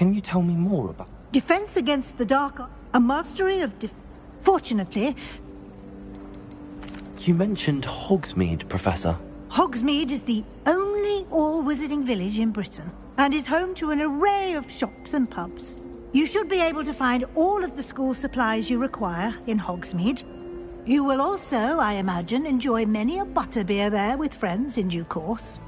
Can you tell me more about... Defense against the dark, a mastery of Fortunately... You mentioned Hogsmeade, Professor. Hogsmeade is the only all-wizarding village in Britain, and is home to an array of shops and pubs. You should be able to find all of the school supplies you require in Hogsmeade. You will also, I imagine, enjoy many a butterbeer there with friends in due course.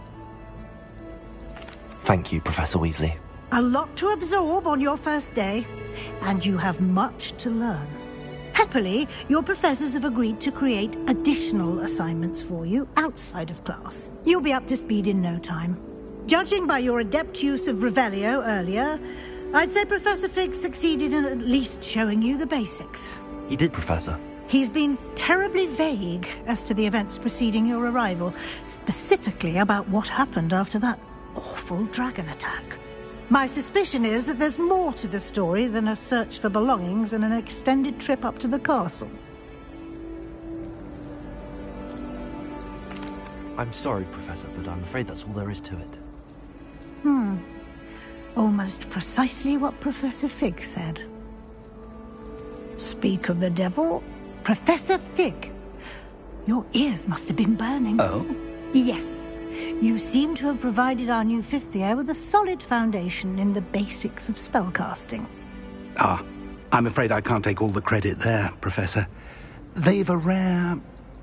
Thank you, Professor Weasley. A lot to absorb on your first day, and you have much to learn. Happily, your professors have agreed to create additional assignments for you outside of class. You'll be up to speed in no time. Judging by your adept use of Revelio earlier, I'd say Professor Fig succeeded in at least showing you the basics. He did, Professor. He's been terribly vague as to the events preceding your arrival, specifically about what happened after that awful dragon attack. My suspicion is that there's more to the story than a search for belongings and an extended trip up to the castle. I'm sorry, Professor, but I'm afraid that's all there is to it. Almost precisely what Professor Fig said. Speak of the devil, Professor Fig. Your ears must have been burning. Oh? Yes. You seem to have provided our new fifth year with a solid foundation in the basics of spellcasting. Ah, I'm afraid I can't take all the credit there, Professor. They've a rare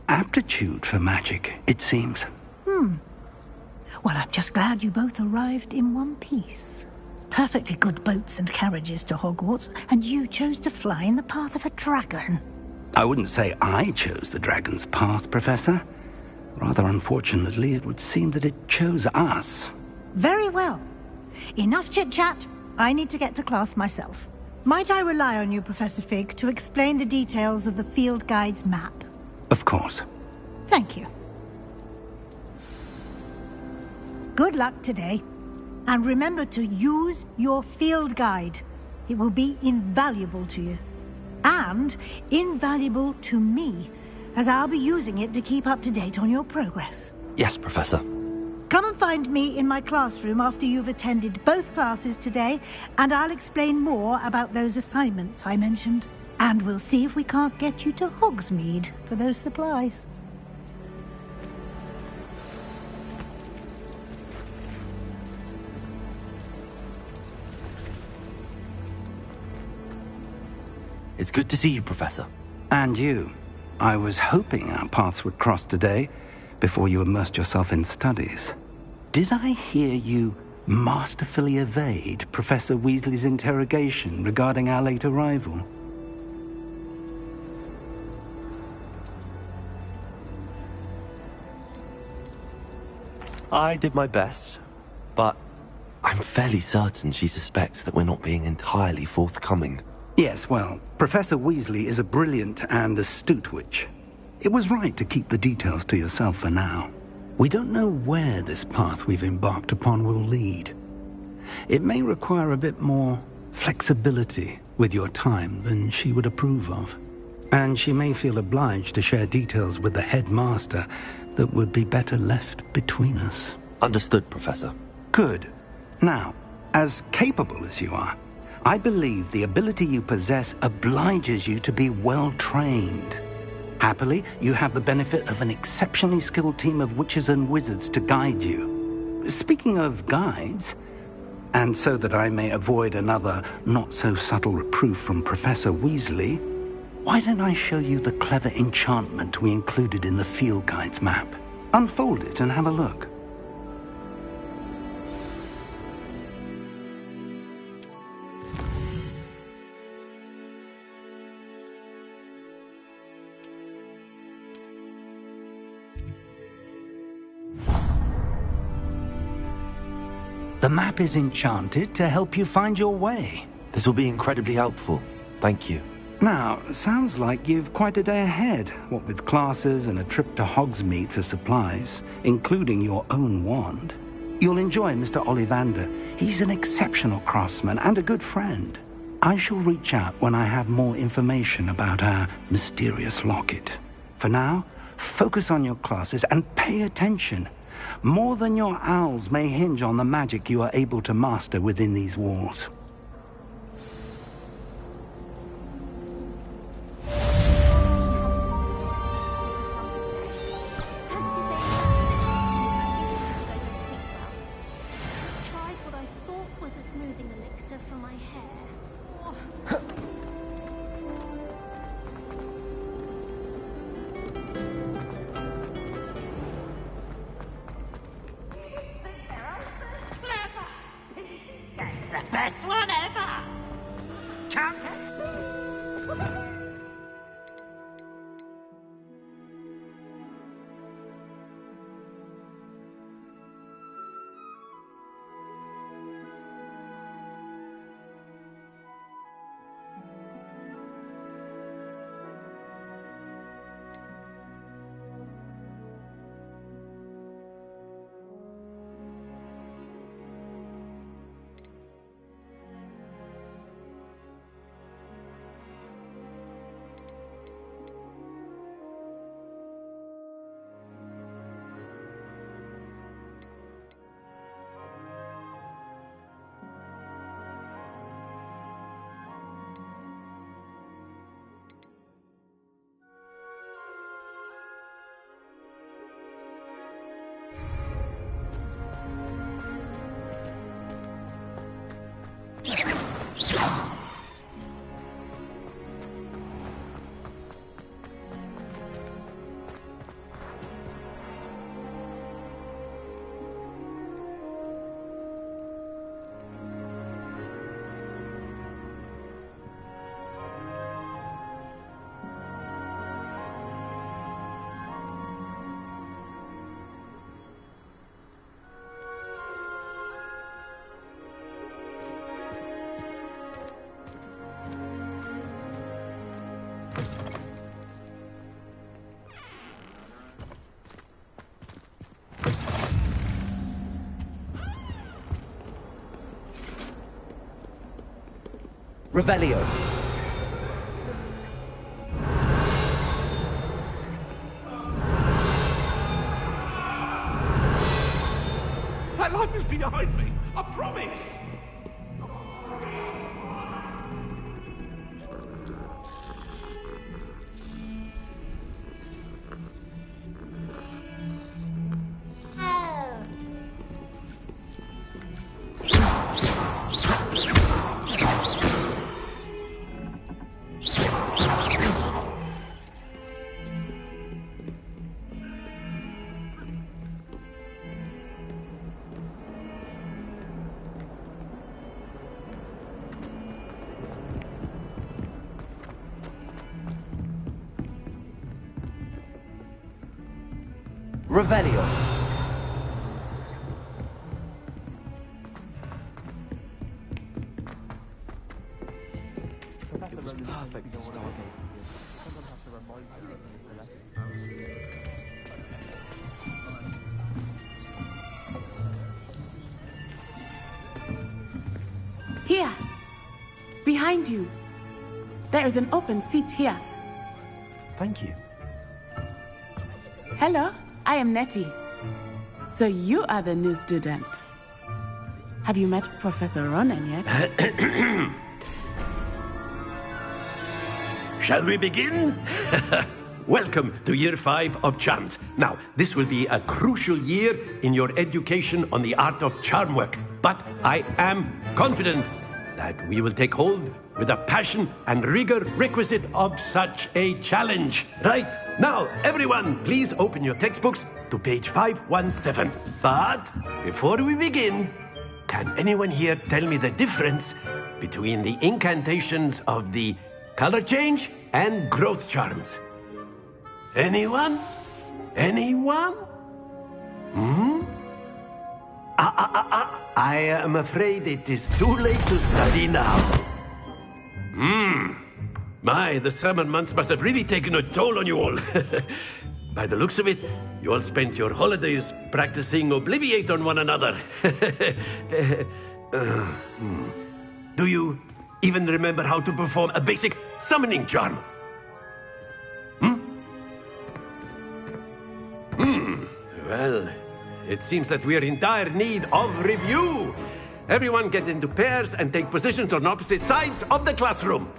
aptitude for magic, it seems. Well, I'm just glad you both arrived in one piece. Perfectly good boats and carriages to Hogwarts, and you chose to fly in the path of a dragon. I wouldn't say I chose the dragon's path, Professor. Rather unfortunately, it would seem that it chose us. Very well. Enough chit-chat. I need to get to class myself. Might I rely on you, Professor Fig, to explain the details of the field guide's map? Of course. Thank you. Good luck today. And remember to use your field guide. It will be invaluable to you. And invaluable to me, as I'll be using it to keep up to date on your progress. Yes, Professor. Come and find me in my classroom after you've attended both classes today, and I'll explain more about those assignments I mentioned. And we'll see if we can't get you to Hogsmeade for those supplies. It's good to see you, Professor. And you. I was hoping our paths would cross today, before you immersed yourself in studies. Did I hear you masterfully evade Professor Weasley's interrogation regarding our late arrival? I did my best, but I'm fairly certain she suspects that we're not being entirely forthcoming. Yes, well, Professor Weasley is a brilliant and astute witch. It was right to keep the details to yourself for now. We don't know where this path we've embarked upon will lead. It may require a bit more flexibility with your time than she would approve of. And she may feel obliged to share details with the headmaster that would be better left between us. Understood, Professor. Good. Now, as capable as you are, I believe the ability you possess obliges you to be well-trained. Happily, you have the benefit of an exceptionally skilled team of witches and wizards to guide you. Speaking of guides, and so that I may avoid another not-so-subtle reproof from Professor Weasley, why don't I show you the clever enchantment we included in the field guide's map? Unfold it and have a look. The map is enchanted to help you find your way. This will be incredibly helpful. Thank you. Now, sounds like you've quite a day ahead, what with classes and a trip to Hogsmeade for supplies, including your own wand. You'll enjoy Mr. Ollivander. He's an exceptional craftsman and a good friend. I shall reach out when I have more information about our mysterious locket. For now, focus on your classes and pay attention. More than your owls may hinge on the magic you are able to master within these walls. best one ever! Come Revelio. That life is behind me, I promise! Revelio. It was perfect for stargazing. Here! Behind you! There is an open seat here. Thank you. Hello, I am Nettie. So you are the new student. Have you met Professor Ronen yet? Shall we begin? Welcome to Year 5 of Charms. Now, this will be a crucial year in your education on the art of charm work. But I am confident that we will take hold with the passion and rigor requisite of such a challenge. Right, now, everyone, please open your textbooks to page 517. But before we begin, can anyone here tell me the difference between the incantations of the color change and growth charms? Anyone? Anyone? I am afraid it is too late to study now. My, the summer months must have really taken a toll on you all. By the looks of it, you all spent your holidays practicing Obliviate on one another. Do you even remember how to perform a basic summoning charm? Well, it seems that we are in dire need of review. Everyone get into pairs and take positions on opposite sides of the classroom.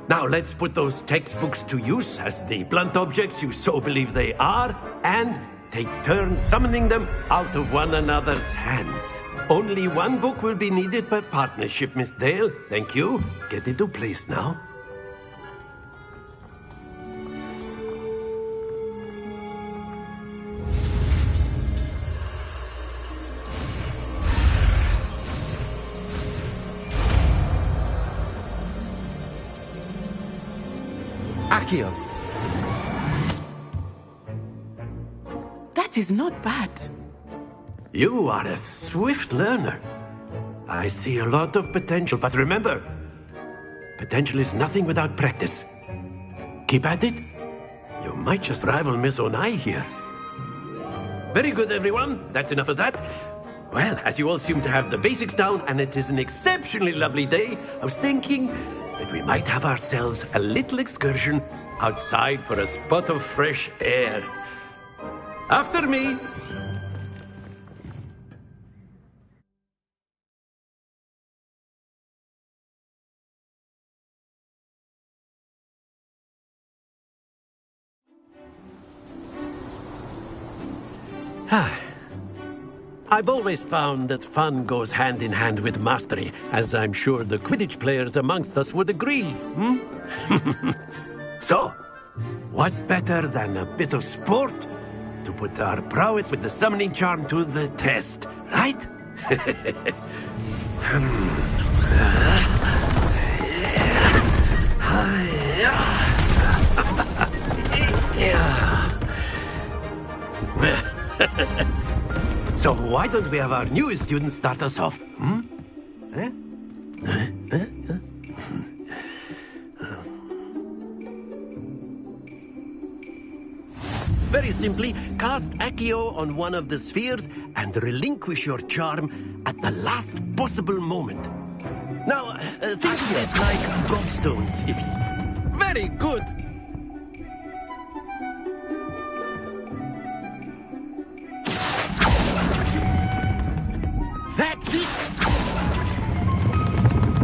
Now let's put those textbooks to use as the blunt objects you so believe they are, and take turns summoning them out of one another's hands. Only one book will be needed per partnership, Miss Dale. Thank you. Get into place now. Accio. That is not bad. You are a swift learner. I see a lot of potential, but remember, potential is nothing without practice. Keep at it. You might just rival Miss Onai here. Very good, everyone. That's enough of that. Well, as you all seem to have the basics down, and it is an exceptionally lovely day, I was thinking that we might have ourselves a little excursion outside for a spot of fresh air. After me. I've always found that fun goes hand in hand with mastery, as I'm sure the Quidditch players amongst us would agree, So, what better than a bit of sport to put our prowess with the summoning charm to the test, right? So why don't we have our newest student start us off? Very simply, cast Accio on one of the spheres and relinquish your charm at the last possible moment. Now, think of this like gobstones, if you... Very good! That's it!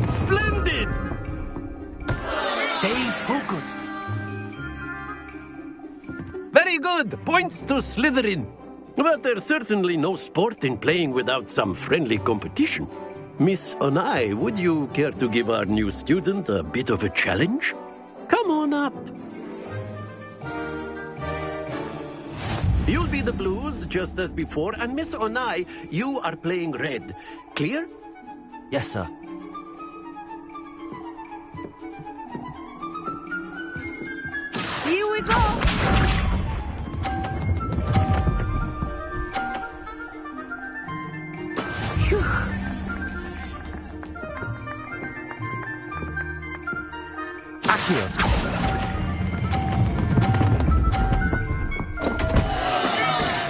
Splendid! Stay focused. Very good! Points to Slytherin. But there's certainly no sport in playing without some friendly competition. Miss Onai, would you care to give our new student a bit of a challenge? Come on up. You'll be the blues, just as before, and Miss Onai, you are playing red. Clear? Yes, sir. Here we go! Phew. Accio.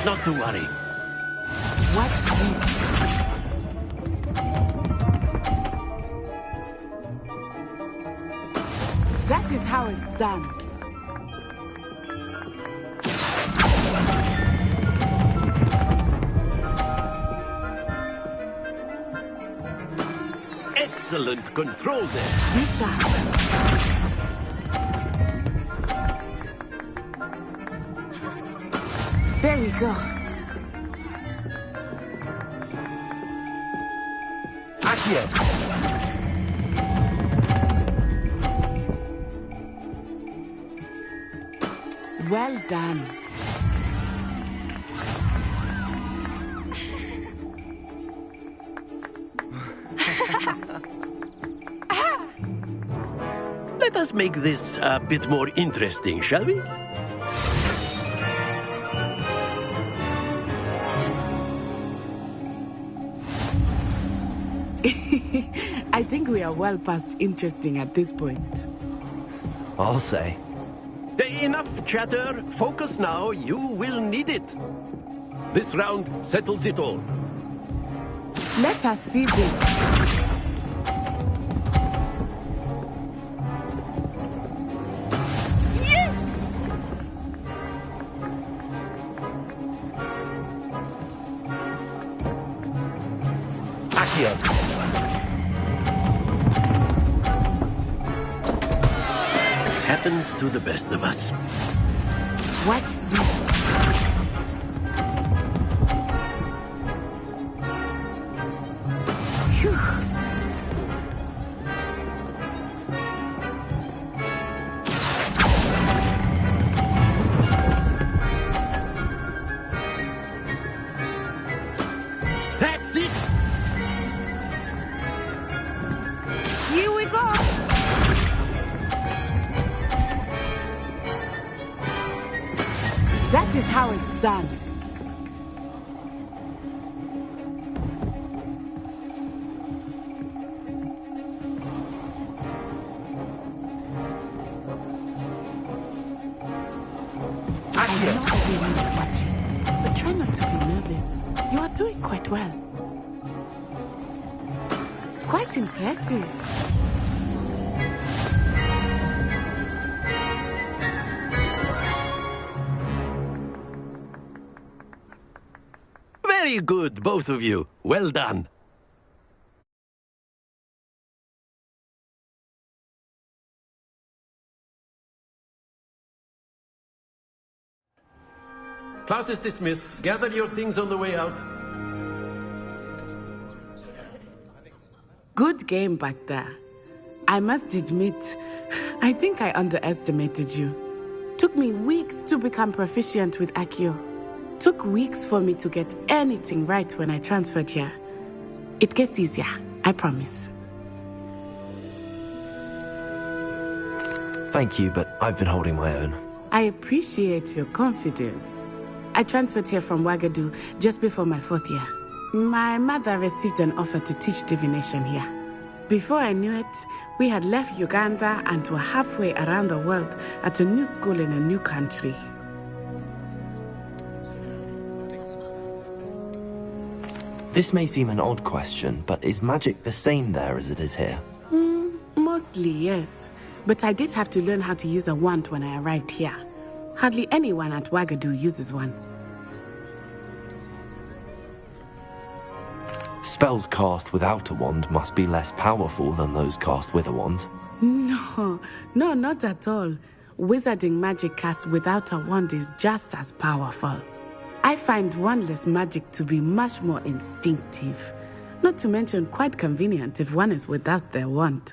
Not to worry. What's this? That is how it's done. Excellent control there. Be sharp. There we go. Accio. Well done. Let us make this a bit more interesting, shall we? I think we are well past interesting at this point. I'll say. Enough chatter. Focus now. You will need it. This round settles it all. Let us see this. Happens to the best of us. Watch this. Phew. That's it! Here we go! is how it's done. I know everyone is watching, but try not to be nervous. You are doing quite well. Quite impressive. Very good, both of you. Well done. Class is dismissed. Gather your things on the way out. Good game back there. I must admit, I think I underestimated you. Took me weeks to become proficient with Accio. Took weeks for me to get anything right when I transferred here. It gets easier, I promise. Thank you, but I've been holding my own. I appreciate your confidence. I transferred here from Wagadu just before my 4th year. My mother received an offer to teach divination here. Before I knew it, we had left Uganda and were halfway around the world at a new school in a new country. This may seem an odd question, but is magic the same there as it is here? Mostly, yes. But I did have to learn how to use a wand when I arrived here. Hardly anyone at Wagadu uses one. Spells cast without a wand must be less powerful than those cast with a wand. No, not at all. Wizarding magic cast without a wand is just as powerful. I find wandless magic to be much more instinctive. Not to mention quite convenient if one is without their wand.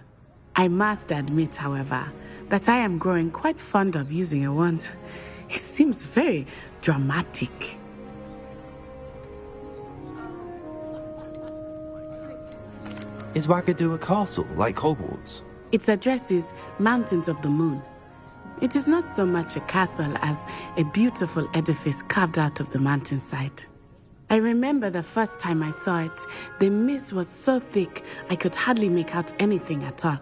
I must admit, however, that I am growing quite fond of using a wand. It seems very dramatic. Is Wagadu a castle, like Hogwarts? Its address is Mountains of the Moon. It is not so much a castle as a beautiful edifice carved out of the mountainside. I remember the first time I saw it, the mist was so thick I could hardly make out anything at all.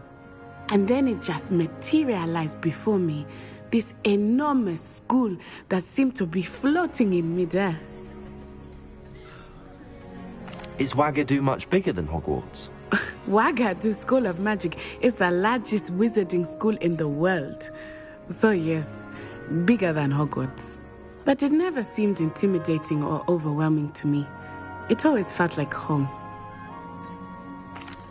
And then it just materialized before me, this enormous school that seemed to be floating in midair. Is Wagadu much bigger than Hogwarts? Wagadu School of Magic is the largest wizarding school in the world. So yes, bigger than Hogwarts. But it never seemed intimidating or overwhelming to me. It always felt like home.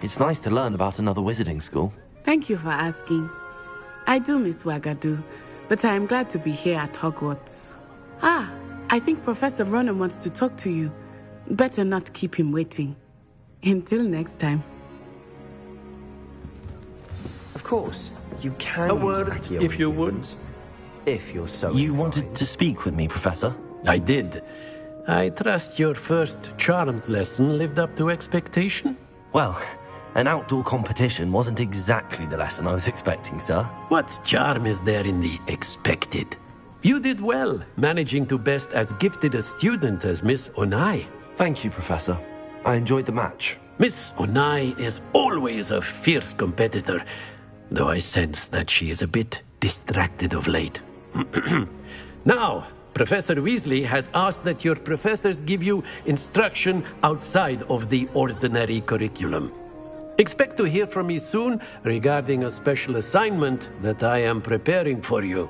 It's nice to learn about another wizarding school. Thank you for asking. I do miss Wagadu, but I am glad to be here at Hogwarts. I think Professor Ronen wants to talk to you. Better not keep him waiting. Until next time. Of course, you can A use word, Accio if you would. weapons, if you're so You inclined. wanted to speak with me, Professor? I did. I trust your first charms lesson lived up to expectation? Well, an outdoor competition wasn't exactly the lesson I was expecting, sir. What charm is there in the expected? You did well, managing to best as gifted a student as Miss Onai. Thank you, Professor. I enjoyed the match. Miss Onai is always a fierce competitor, though I sense that she is a bit distracted of late. Now, Professor Weasley has asked that your professors give you instruction outside of the ordinary curriculum. Expect to hear from me soon regarding a special assignment that I am preparing for you.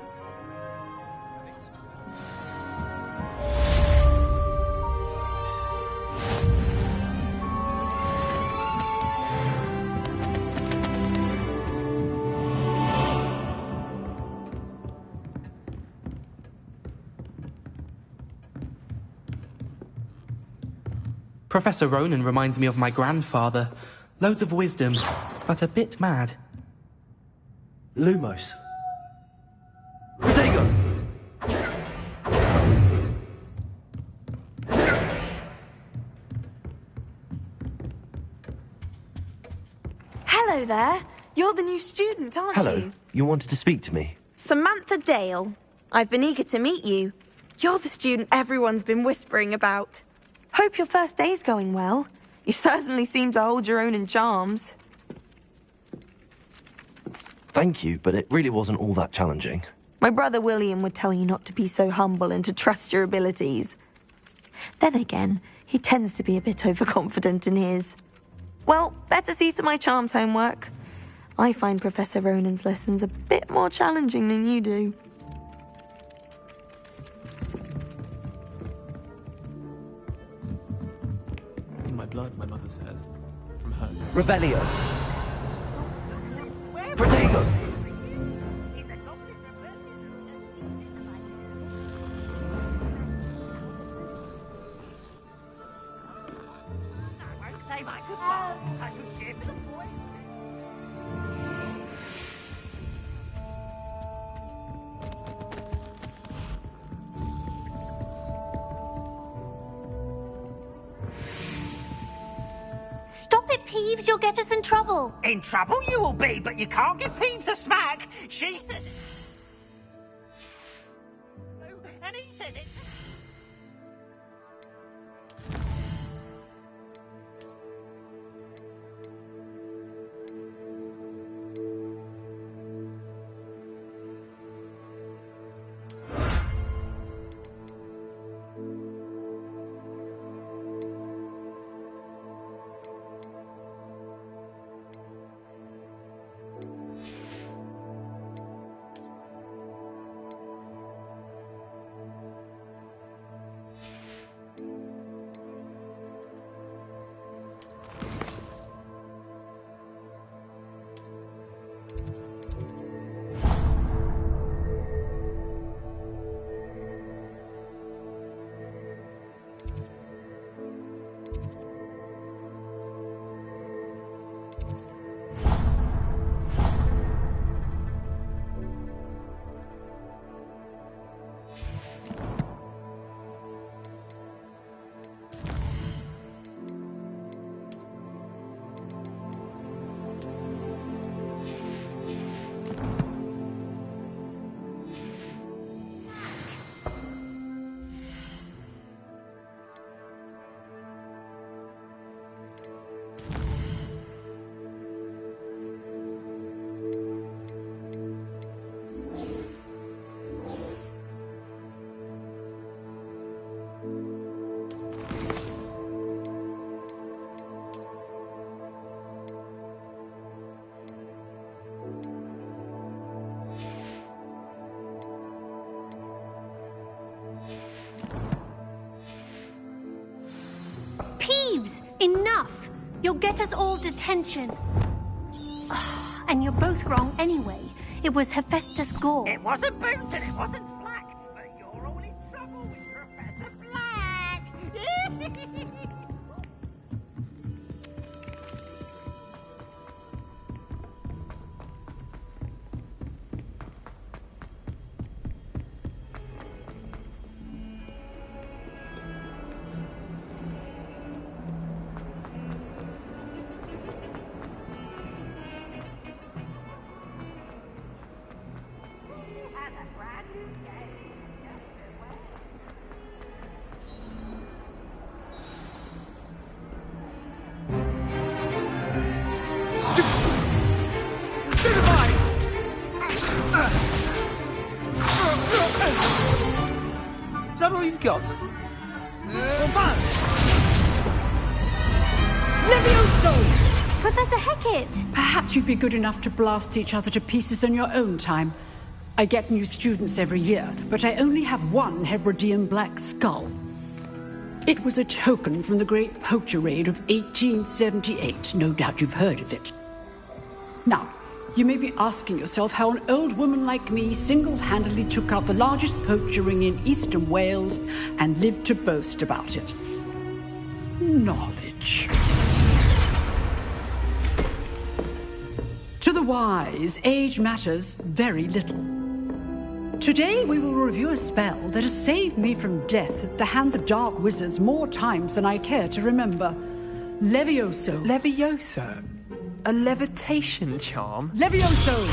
Professor Ronen reminds me of my grandfather. Loads of wisdom, but a bit mad. Lumos. Protego! Hello there. You're the new student, aren't Hello. you? You wanted to speak to me? Samantha Dale. I've been eager to meet you. You're the student everyone's been whispering about. Hope your first day's going well. You certainly seem to hold your own in charms. Thank you, but it really wasn't all that challenging. My brother William would tell you not to be so humble and to trust your abilities. Then again, he tends to be a bit overconfident in his. Well, better see to my charms homework. I find Professor Ronan's lessons a bit more challenging than you do. In my blood, my mother says. From hers. Revelio. Protego. Stop it, Peeves. You'll get us in trouble. In trouble you will be, but you can't give Peeves a smack. She says it. And he says it. Enough! You'll get us all detention. And you're both wrong anyway. It was Hephaestus Gore. It wasn't Boots and it wasn't Black, but you're all in trouble with Professor Black. Is that all you've got? Levioso! Professor Hecat! Perhaps you'd be good enough to blast each other to pieces in your own time. I get new students every year, but I only have one Hebridean black skull. It was a token from the Great Poacher Raid of 1878. No doubt you've heard of it. Now, you may be asking yourself how an old woman like me single-handedly took out the largest poacher ring in eastern Wales and lived to boast about it. Knowledge. To the wise, age matters very little. Today we will review a spell that has saved me from death at the hands of dark wizards more times than I care to remember. Levioso. Levioso? A levitation charm? Levioso!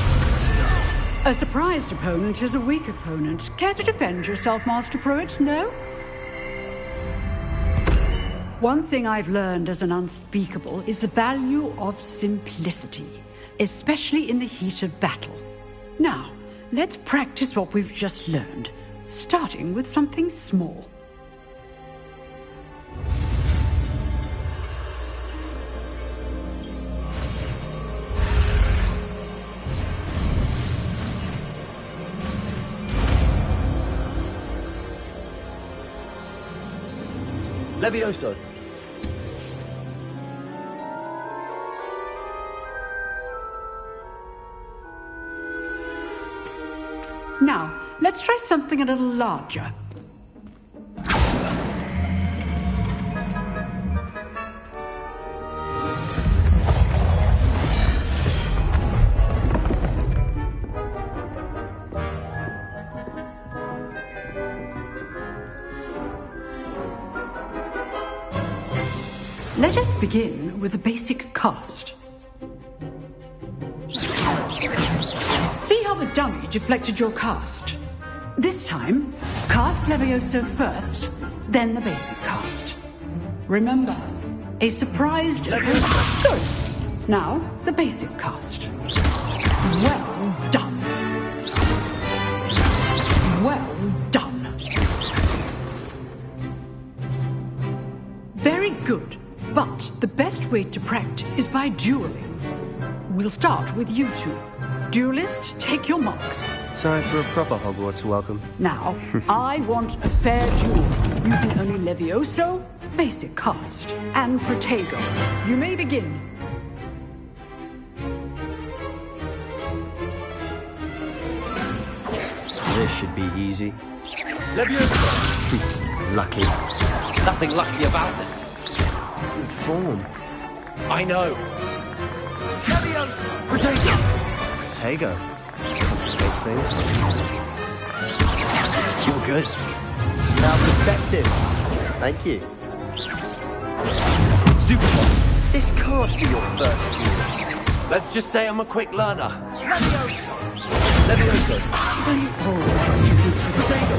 A surprised opponent is a weak opponent. Care to defend yourself, Master Pruitt? No? One thing I've learned as an unspeakable is the value of simplicity, especially in the heat of battle. Now, let's practice what we've just learned, starting with something small. Levioso. Now, let's try something a little larger. Let us begin with the basic cast. See how the dummy deflected your cast? This time, cast Levioso first, then the basic cast. Remember, a surprised... Good. Now, the basic cast. Well done. Well done. Very good. But the best way to practice is by dueling. We'll start with you two. Duelists, take your marks. Time for a proper Hogwarts welcome. Now, I want a fair duel, using only Levioso, basic cast, and Protego. You may begin. This should be easy. Levioso! Lucky. Nothing lucky about it. Good form. I know. Levioso! Protego! Protego. Those things. You're good. Now perceptive. Thank you. Stupid one. This can't be your first duel. Let's just say I'm a quick learner. Levioso! Levioso! They always do this with Protego.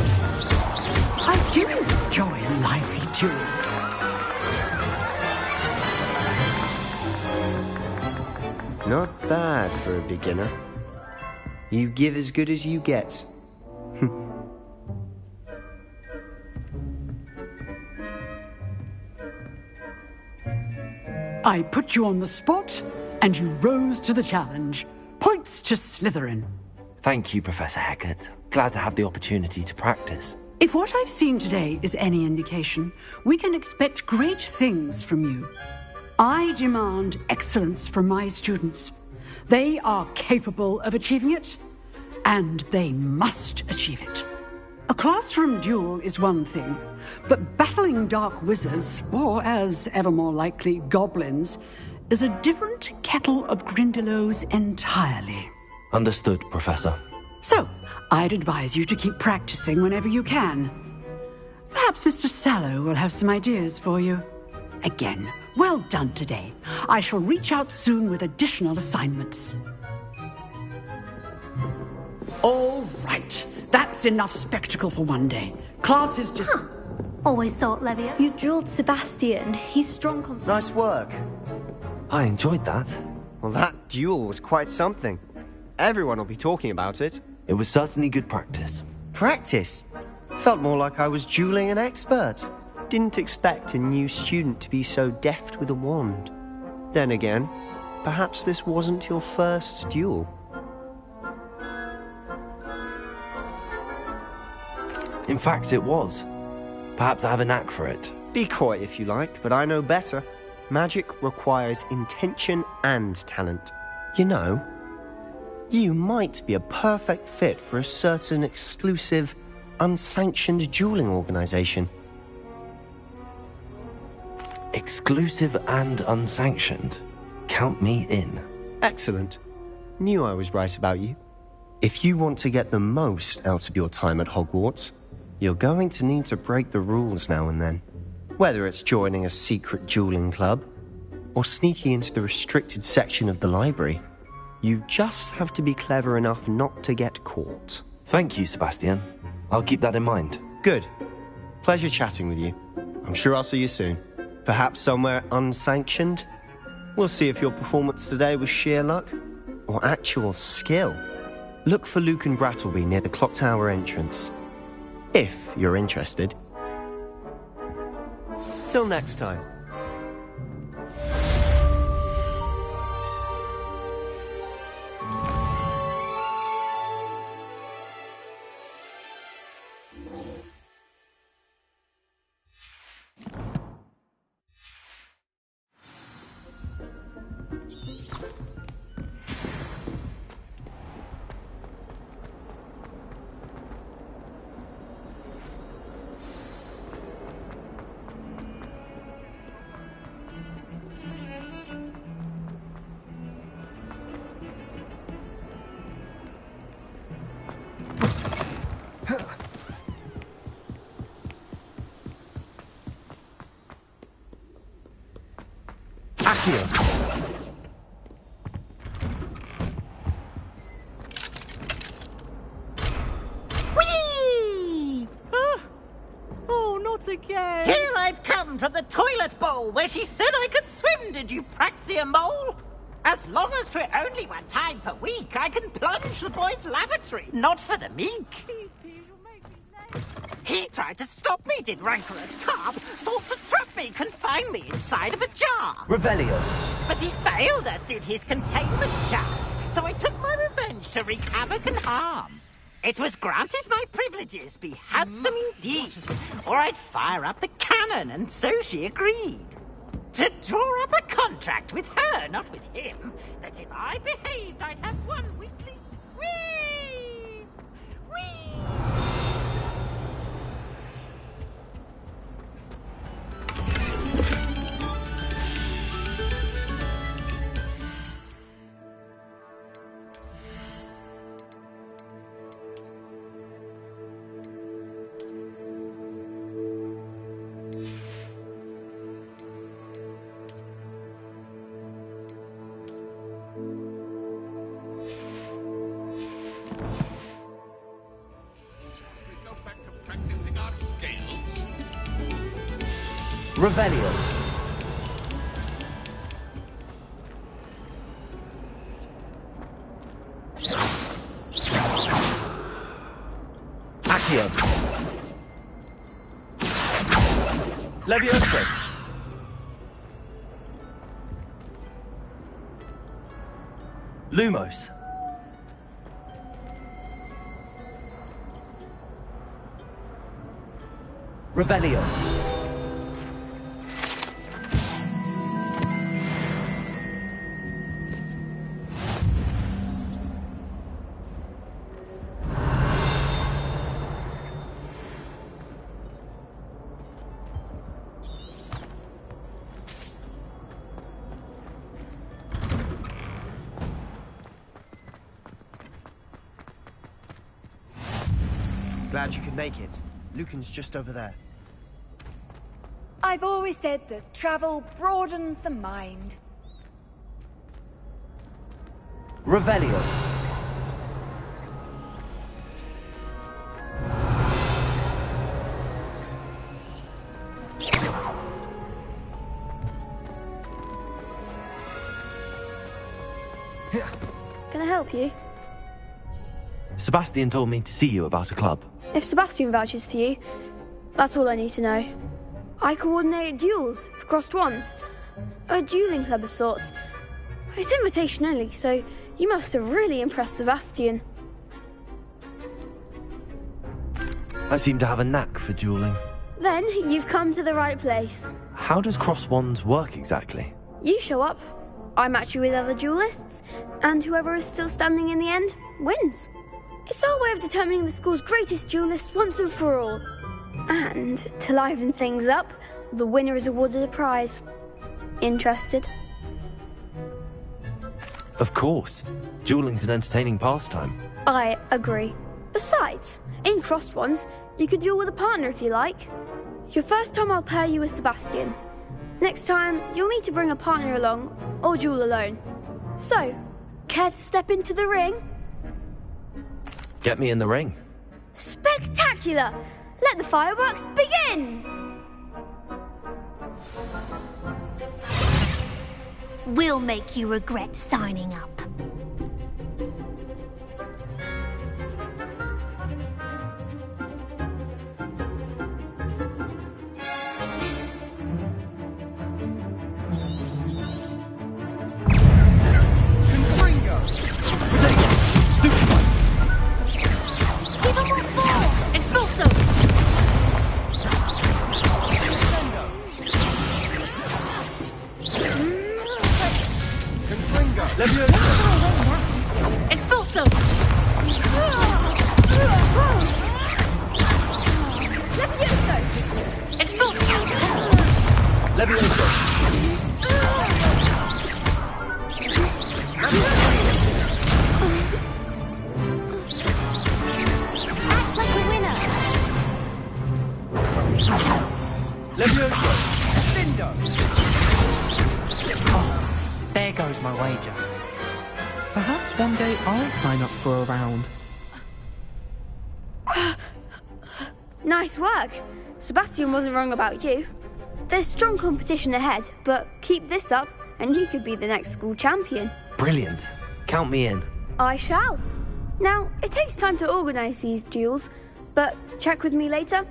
I do enjoy a lively duel. Not bad for a beginner. You give as good as you get. I put you on the spot, and you rose to the challenge. Points to Slytherin. Thank you, Professor Hecat. Glad to have the opportunity to practice. If what I've seen today is any indication, we can expect great things from you. I demand excellence from my students. They are capable of achieving it, and they must achieve it. A classroom duel is one thing, but battling dark wizards, or as ever more likely, goblins, is a different kettle of Grindylows entirely. Understood, Professor. So, I'd advise you to keep practicing whenever you can. Perhaps Mr. Sallow will have some ideas for you. Again, well done today. I shall reach out soon with additional assignments. All right. That's enough spectacle for one day. Class is just... Always thought, Levio. You drilled Sebastian. He's strong. Nice work. I enjoyed that. Well, that duel was quite something. Everyone will be talking about it. It was certainly good practice. Practice? Felt more like I was dueling an expert. Didn't expect a new student to be so deft with a wand. Then again, perhaps this wasn't your first duel. In fact, it was. Perhaps I have a knack for it. Be coy if you like, but I know better. Magic requires intention and talent. You know, you might be a perfect fit for a certain exclusive, unsanctioned dueling organization. Exclusive and unsanctioned. Count me in. Excellent. Knew I was right about you. If you want to get the most out of your time at Hogwarts, you're going to need to break the rules now and then. Whether it's joining a secret dueling club, or sneaking into the restricted section of the library. You just have to be clever enough not to get caught. Thank you, Sebastian. I'll keep that in mind. Good. Pleasure chatting with you. I'm sure I'll see you soon. Perhaps somewhere unsanctioned? We'll see if your performance today was sheer luck or actual skill. Look for Lucan Brattleby near the clock tower entrance. If you're interested. Till next time. Whee! Oh, not again. Here I've come from the toilet bowl where she said I could swim, did you praxia mole? As long as 'twere only one time per week, I can plunge the boy's lavatory, not for the meek. He tried to stop me, did rancorous carp, sought to trap me, confine me inside of a jar. Revelio. But he failed, as did his containment jars, so I took my revenge to wreak havoc and harm. It was granted my privileges be handsome indeed, or I'd fire up the cannon, and so she agreed. To draw up a contract with her, not with him, that if I behaved, I'd have one weekly swim. Whee! Revelio. Accio. Levioso. Lumos. Revelio. Glad you could make it. Lucan's just over there. I've always said that travel broadens the mind. Revelio. Can I help you? Sebastian told me to see you about a club. If Sebastian vouches for you, that's all I need to know. I coordinate duels for crossed ones. A dueling club of sorts. It's invitation only, so you must have really impressed Sebastian. I seem to have a knack for dueling. Then you've come to the right place. How does cross wands work exactly? You show up, I match you with other duelists, and whoever is still standing in the end wins. It's our way of determining the school's greatest duelist once and for all. And, to liven things up, the winner is awarded a prize. Interested? Of course. Dueling's an entertaining pastime. I agree. Besides, in crossed ones, you could duel with a partner if you like. Your first time I'll pair you with Sebastian. Next time, you'll need to bring a partner along, or duel alone. So, Care to step into the ring? Get me in the ring. Spectacular! Let the fireworks begin! We'll make you regret signing up. Expulso! Levioso! Act like a winner. Levioso! There goes my wager. Perhaps one day I'll sign up for a round. Nice work. Sebastian wasn't wrong about you. There's strong competition ahead, but keep this up and you could be the next school champion. Brilliant. Count me in. I shall. Now, it takes time to organise these duels, but check with me later.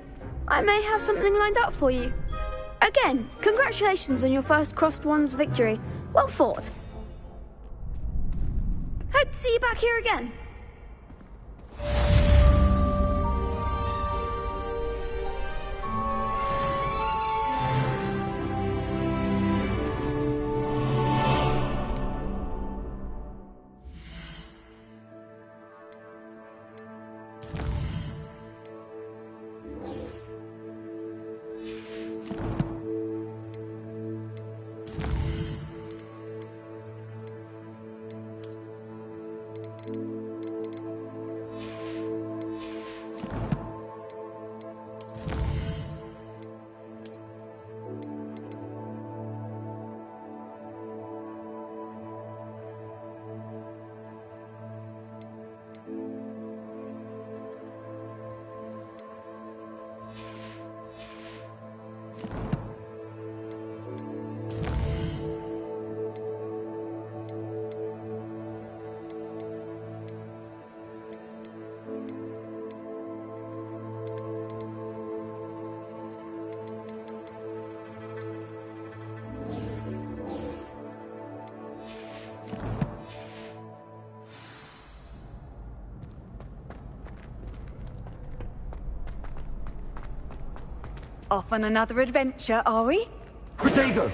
I may have something lined up for you. Again, congratulations on your first Crossed Wands victory. Well fought. Hope to see you back here again. Off on another adventure, are we? Protego!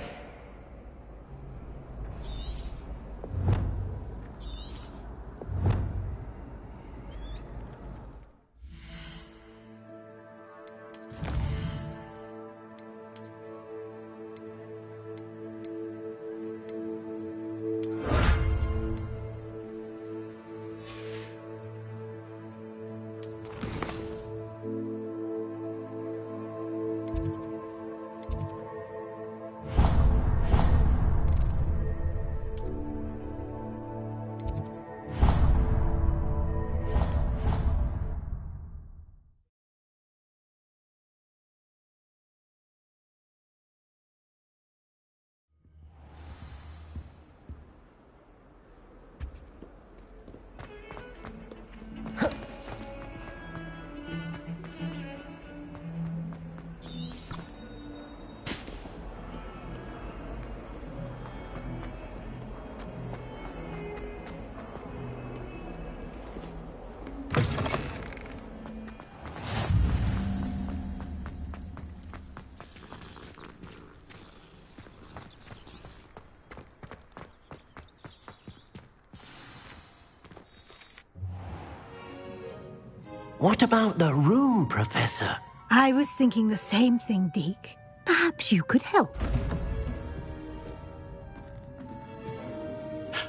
What about the room, Professor? I was thinking the same thing, Deke. Perhaps you could help.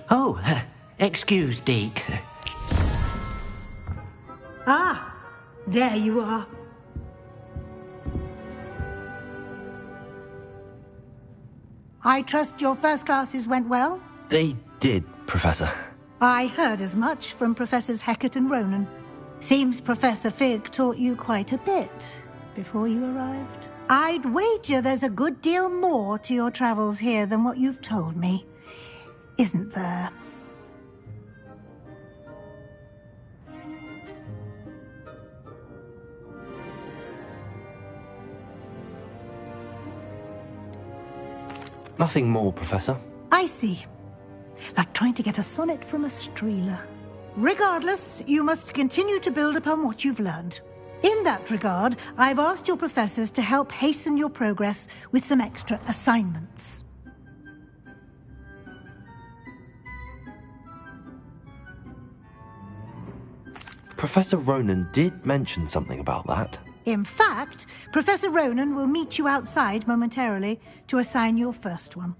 Oh, excuse, Deke. Ah, there you are. I trust your first classes went well? They did, Professor. I heard as much from Professors Hecat and Ronan. Seems Professor Fig taught you quite a bit before you arrived. I'd wager there's a good deal more to your travels here than what you've told me. Isn't there? Nothing more, Professor. I see. Like trying to get a sonnet from a streeler. Regardless, you must continue to build upon what you've learned. In that regard, I've asked your professors to help hasten your progress with some extra assignments. Professor Ronan did mention something about that. In fact, Professor Ronan will meet you outside momentarily to assign your first one.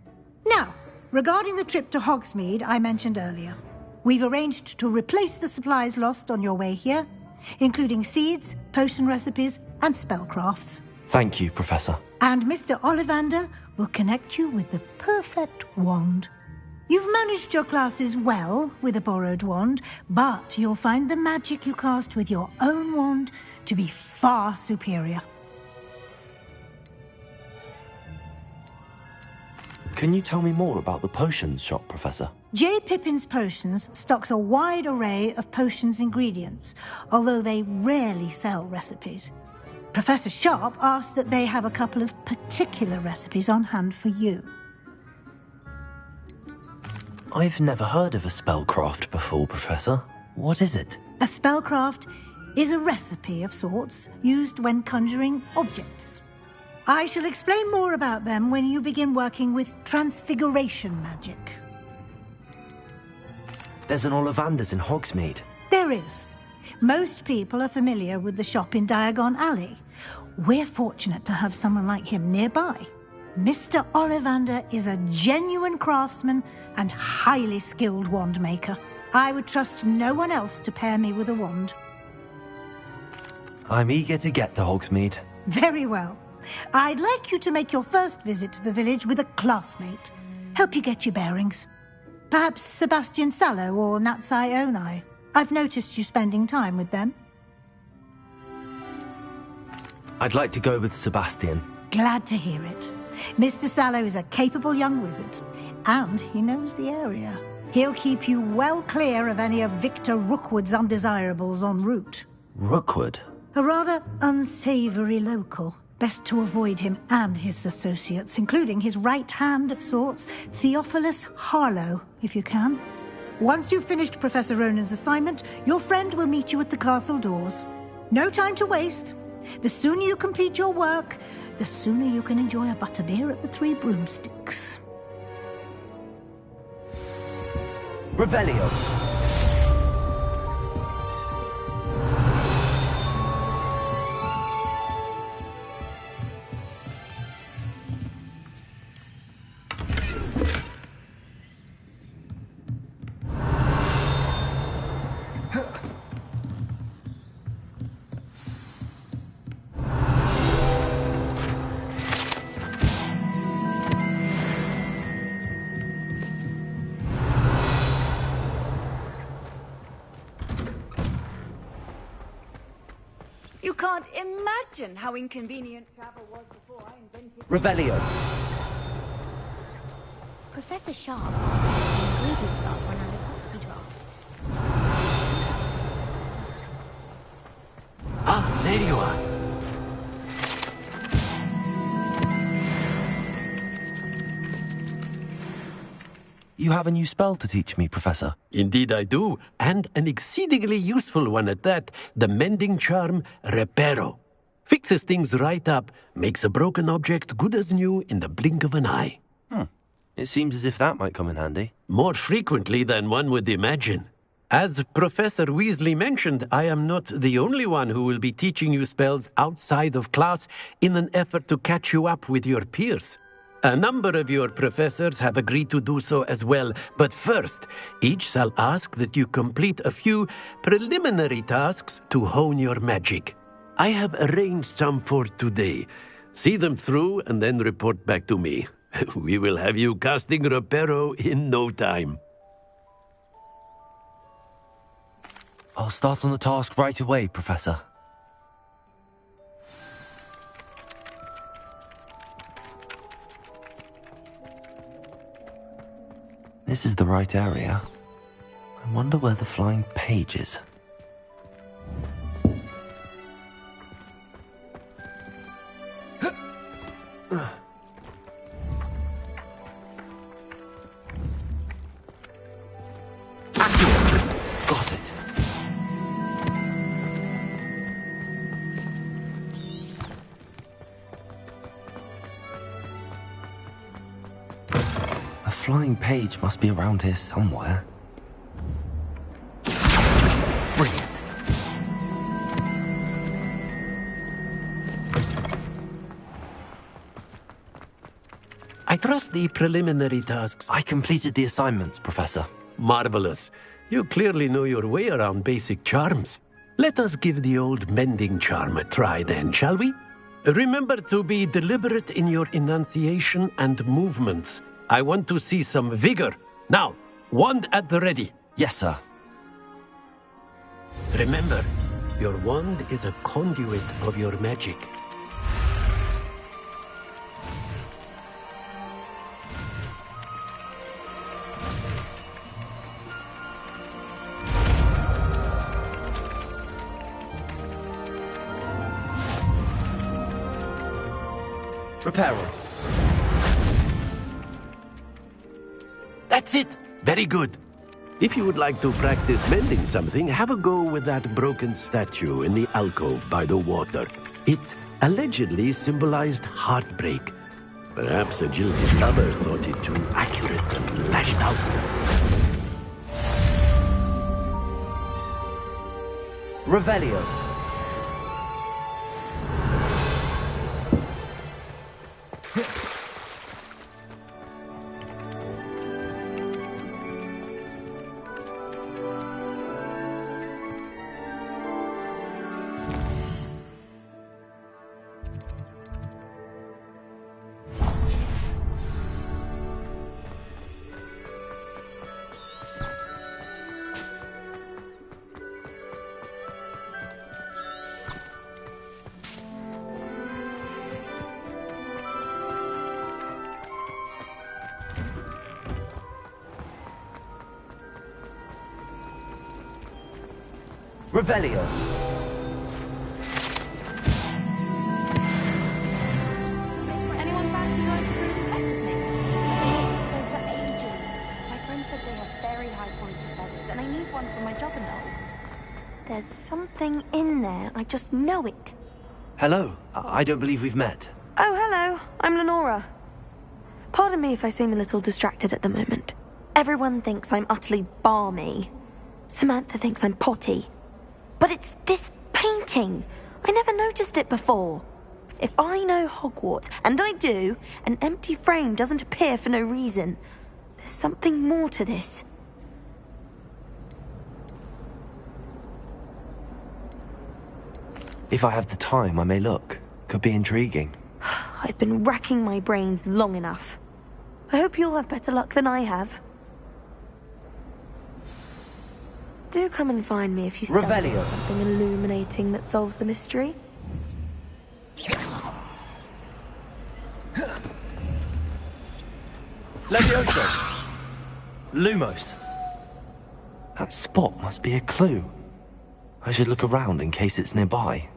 Now, regarding the trip to Hogsmeade I mentioned earlier, we've arranged to replace the supplies lost on your way here, including seeds, potion recipes, and spellcrafts. Thank you, Professor. And Mr. Ollivander will connect you with the perfect wand. You've managed your classes well with a borrowed wand, but you'll find the magic you cast with your own wand to be far superior. Can you tell me more about the potions shop, Professor? J. Pippin's Potions stocks a wide array of potions ingredients, although they rarely sell recipes. Professor Sharp asked that they have a couple of particular recipes on hand for you. I've never heard of a spellcraft before, Professor. What is it? A spellcraft is a recipe of sorts used when conjuring objects. I shall explain more about them when you begin working with transfiguration magic. There's an Ollivander's in Hogsmeade. There is. Most people are familiar with the shop in Diagon Alley. We're fortunate to have someone like him nearby. Mr. Ollivander is a genuine craftsman and highly skilled wand maker. I would trust no one else to pair me with a wand. I'm eager to get to Hogsmeade. Very well. I'd like you to make your first visit to the village with a classmate. Help you get your bearings. Perhaps Sebastian Sallow or Natsai Onai. I've noticed you spending time with them. I'd like to go with Sebastian. Glad to hear it. Mr. Sallow is a capable young wizard, and he knows the area. He'll keep you well clear of any of Victor Rookwood's undesirables en route. Rookwood? A rather unsavoury local. Best to avoid him and his associates, including his right hand of sorts, Theophilus Harlow, if you can. Once you've finished Professor Ronan's assignment, your friend will meet you at the castle doors. No time to waste. The sooner you complete your work, the sooner you can enjoy a butterbeer at the Three Broomsticks. Revelio. You can't imagine how inconvenient travel was before I invented... Revelio. Professor Sharp ingredients are for another coffee draft. Ah, there you are. You have a new spell to teach me, Professor. Indeed I do, and an exceedingly useful one at that, the mending charm Reparo. Fixes things right up, makes a broken object good as new in the blink of an eye. It seems as if that might come in handy. More frequently than one would imagine. As Professor Weasley mentioned, I am not the only one who will be teaching you spells outside of class in an effort to catch you up with your peers. A number of your professors have agreed to do so as well, but first, each shall ask that you complete a few preliminary tasks to hone your magic. I have arranged some for today. See them through and then report back to me. We will have you casting Reparo in no time. I'll start on the task right away, Professor. This is the right area. I wonder where the flying page is. Got it. A flying page must be around here somewhere. Brilliant. I trust the preliminary tasks. I completed the assignments, Professor. Marvelous. You clearly know your way around basic charms. Let us give the old mending charm a try then, shall we? Remember to be deliberate in your enunciation and movements. I want to see some vigor. Now, wand at the ready. Yes, sir. Remember, your wand is a conduit of your magic. Repairer. That's it. Very good. If you would like to practice mending something, have a go with that broken statue in the alcove by the water. It allegedly symbolized heartbreak. Perhaps a jilted lover thought it too accurate and lashed out. Revelio. Revelio. Anyone fancy going through the pet with me? I've been wanting to go for ages. My friend said they have very high quality feathers, and I need one for my job and all. There's something in there. I just know it. Hello. I don't believe we've met. Oh, hello. I'm Lenora. Pardon me if I seem a little distracted at the moment. Everyone thinks I'm utterly balmy. Samantha thinks I'm potty. But it's this painting. I never noticed it before. If I know Hogwarts, and I do, an empty frame doesn't appear for no reason. There's something more to this. If I have the time, I may look. Could be intriguing. I've been racking my brains long enough. I hope you'll have better luck than I have. Do come and find me if you stumble Revelio. on something illuminating that solves the mystery. Levioso. Lumos. That spot must be a clue. I should look around in case it's nearby.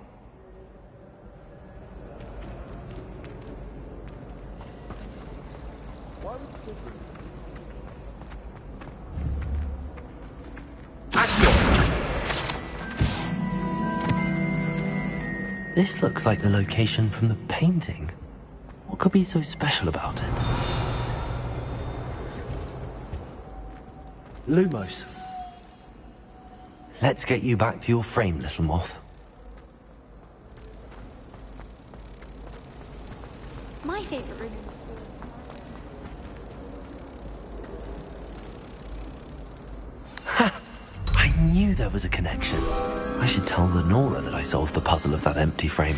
This looks like the location from the painting. What could be so special about it? Lumos. Let's get you back to your frame, little moth. My favorite room. Ha! I knew there was a connection. I should tell Lenora that I solved the puzzle of that empty frame.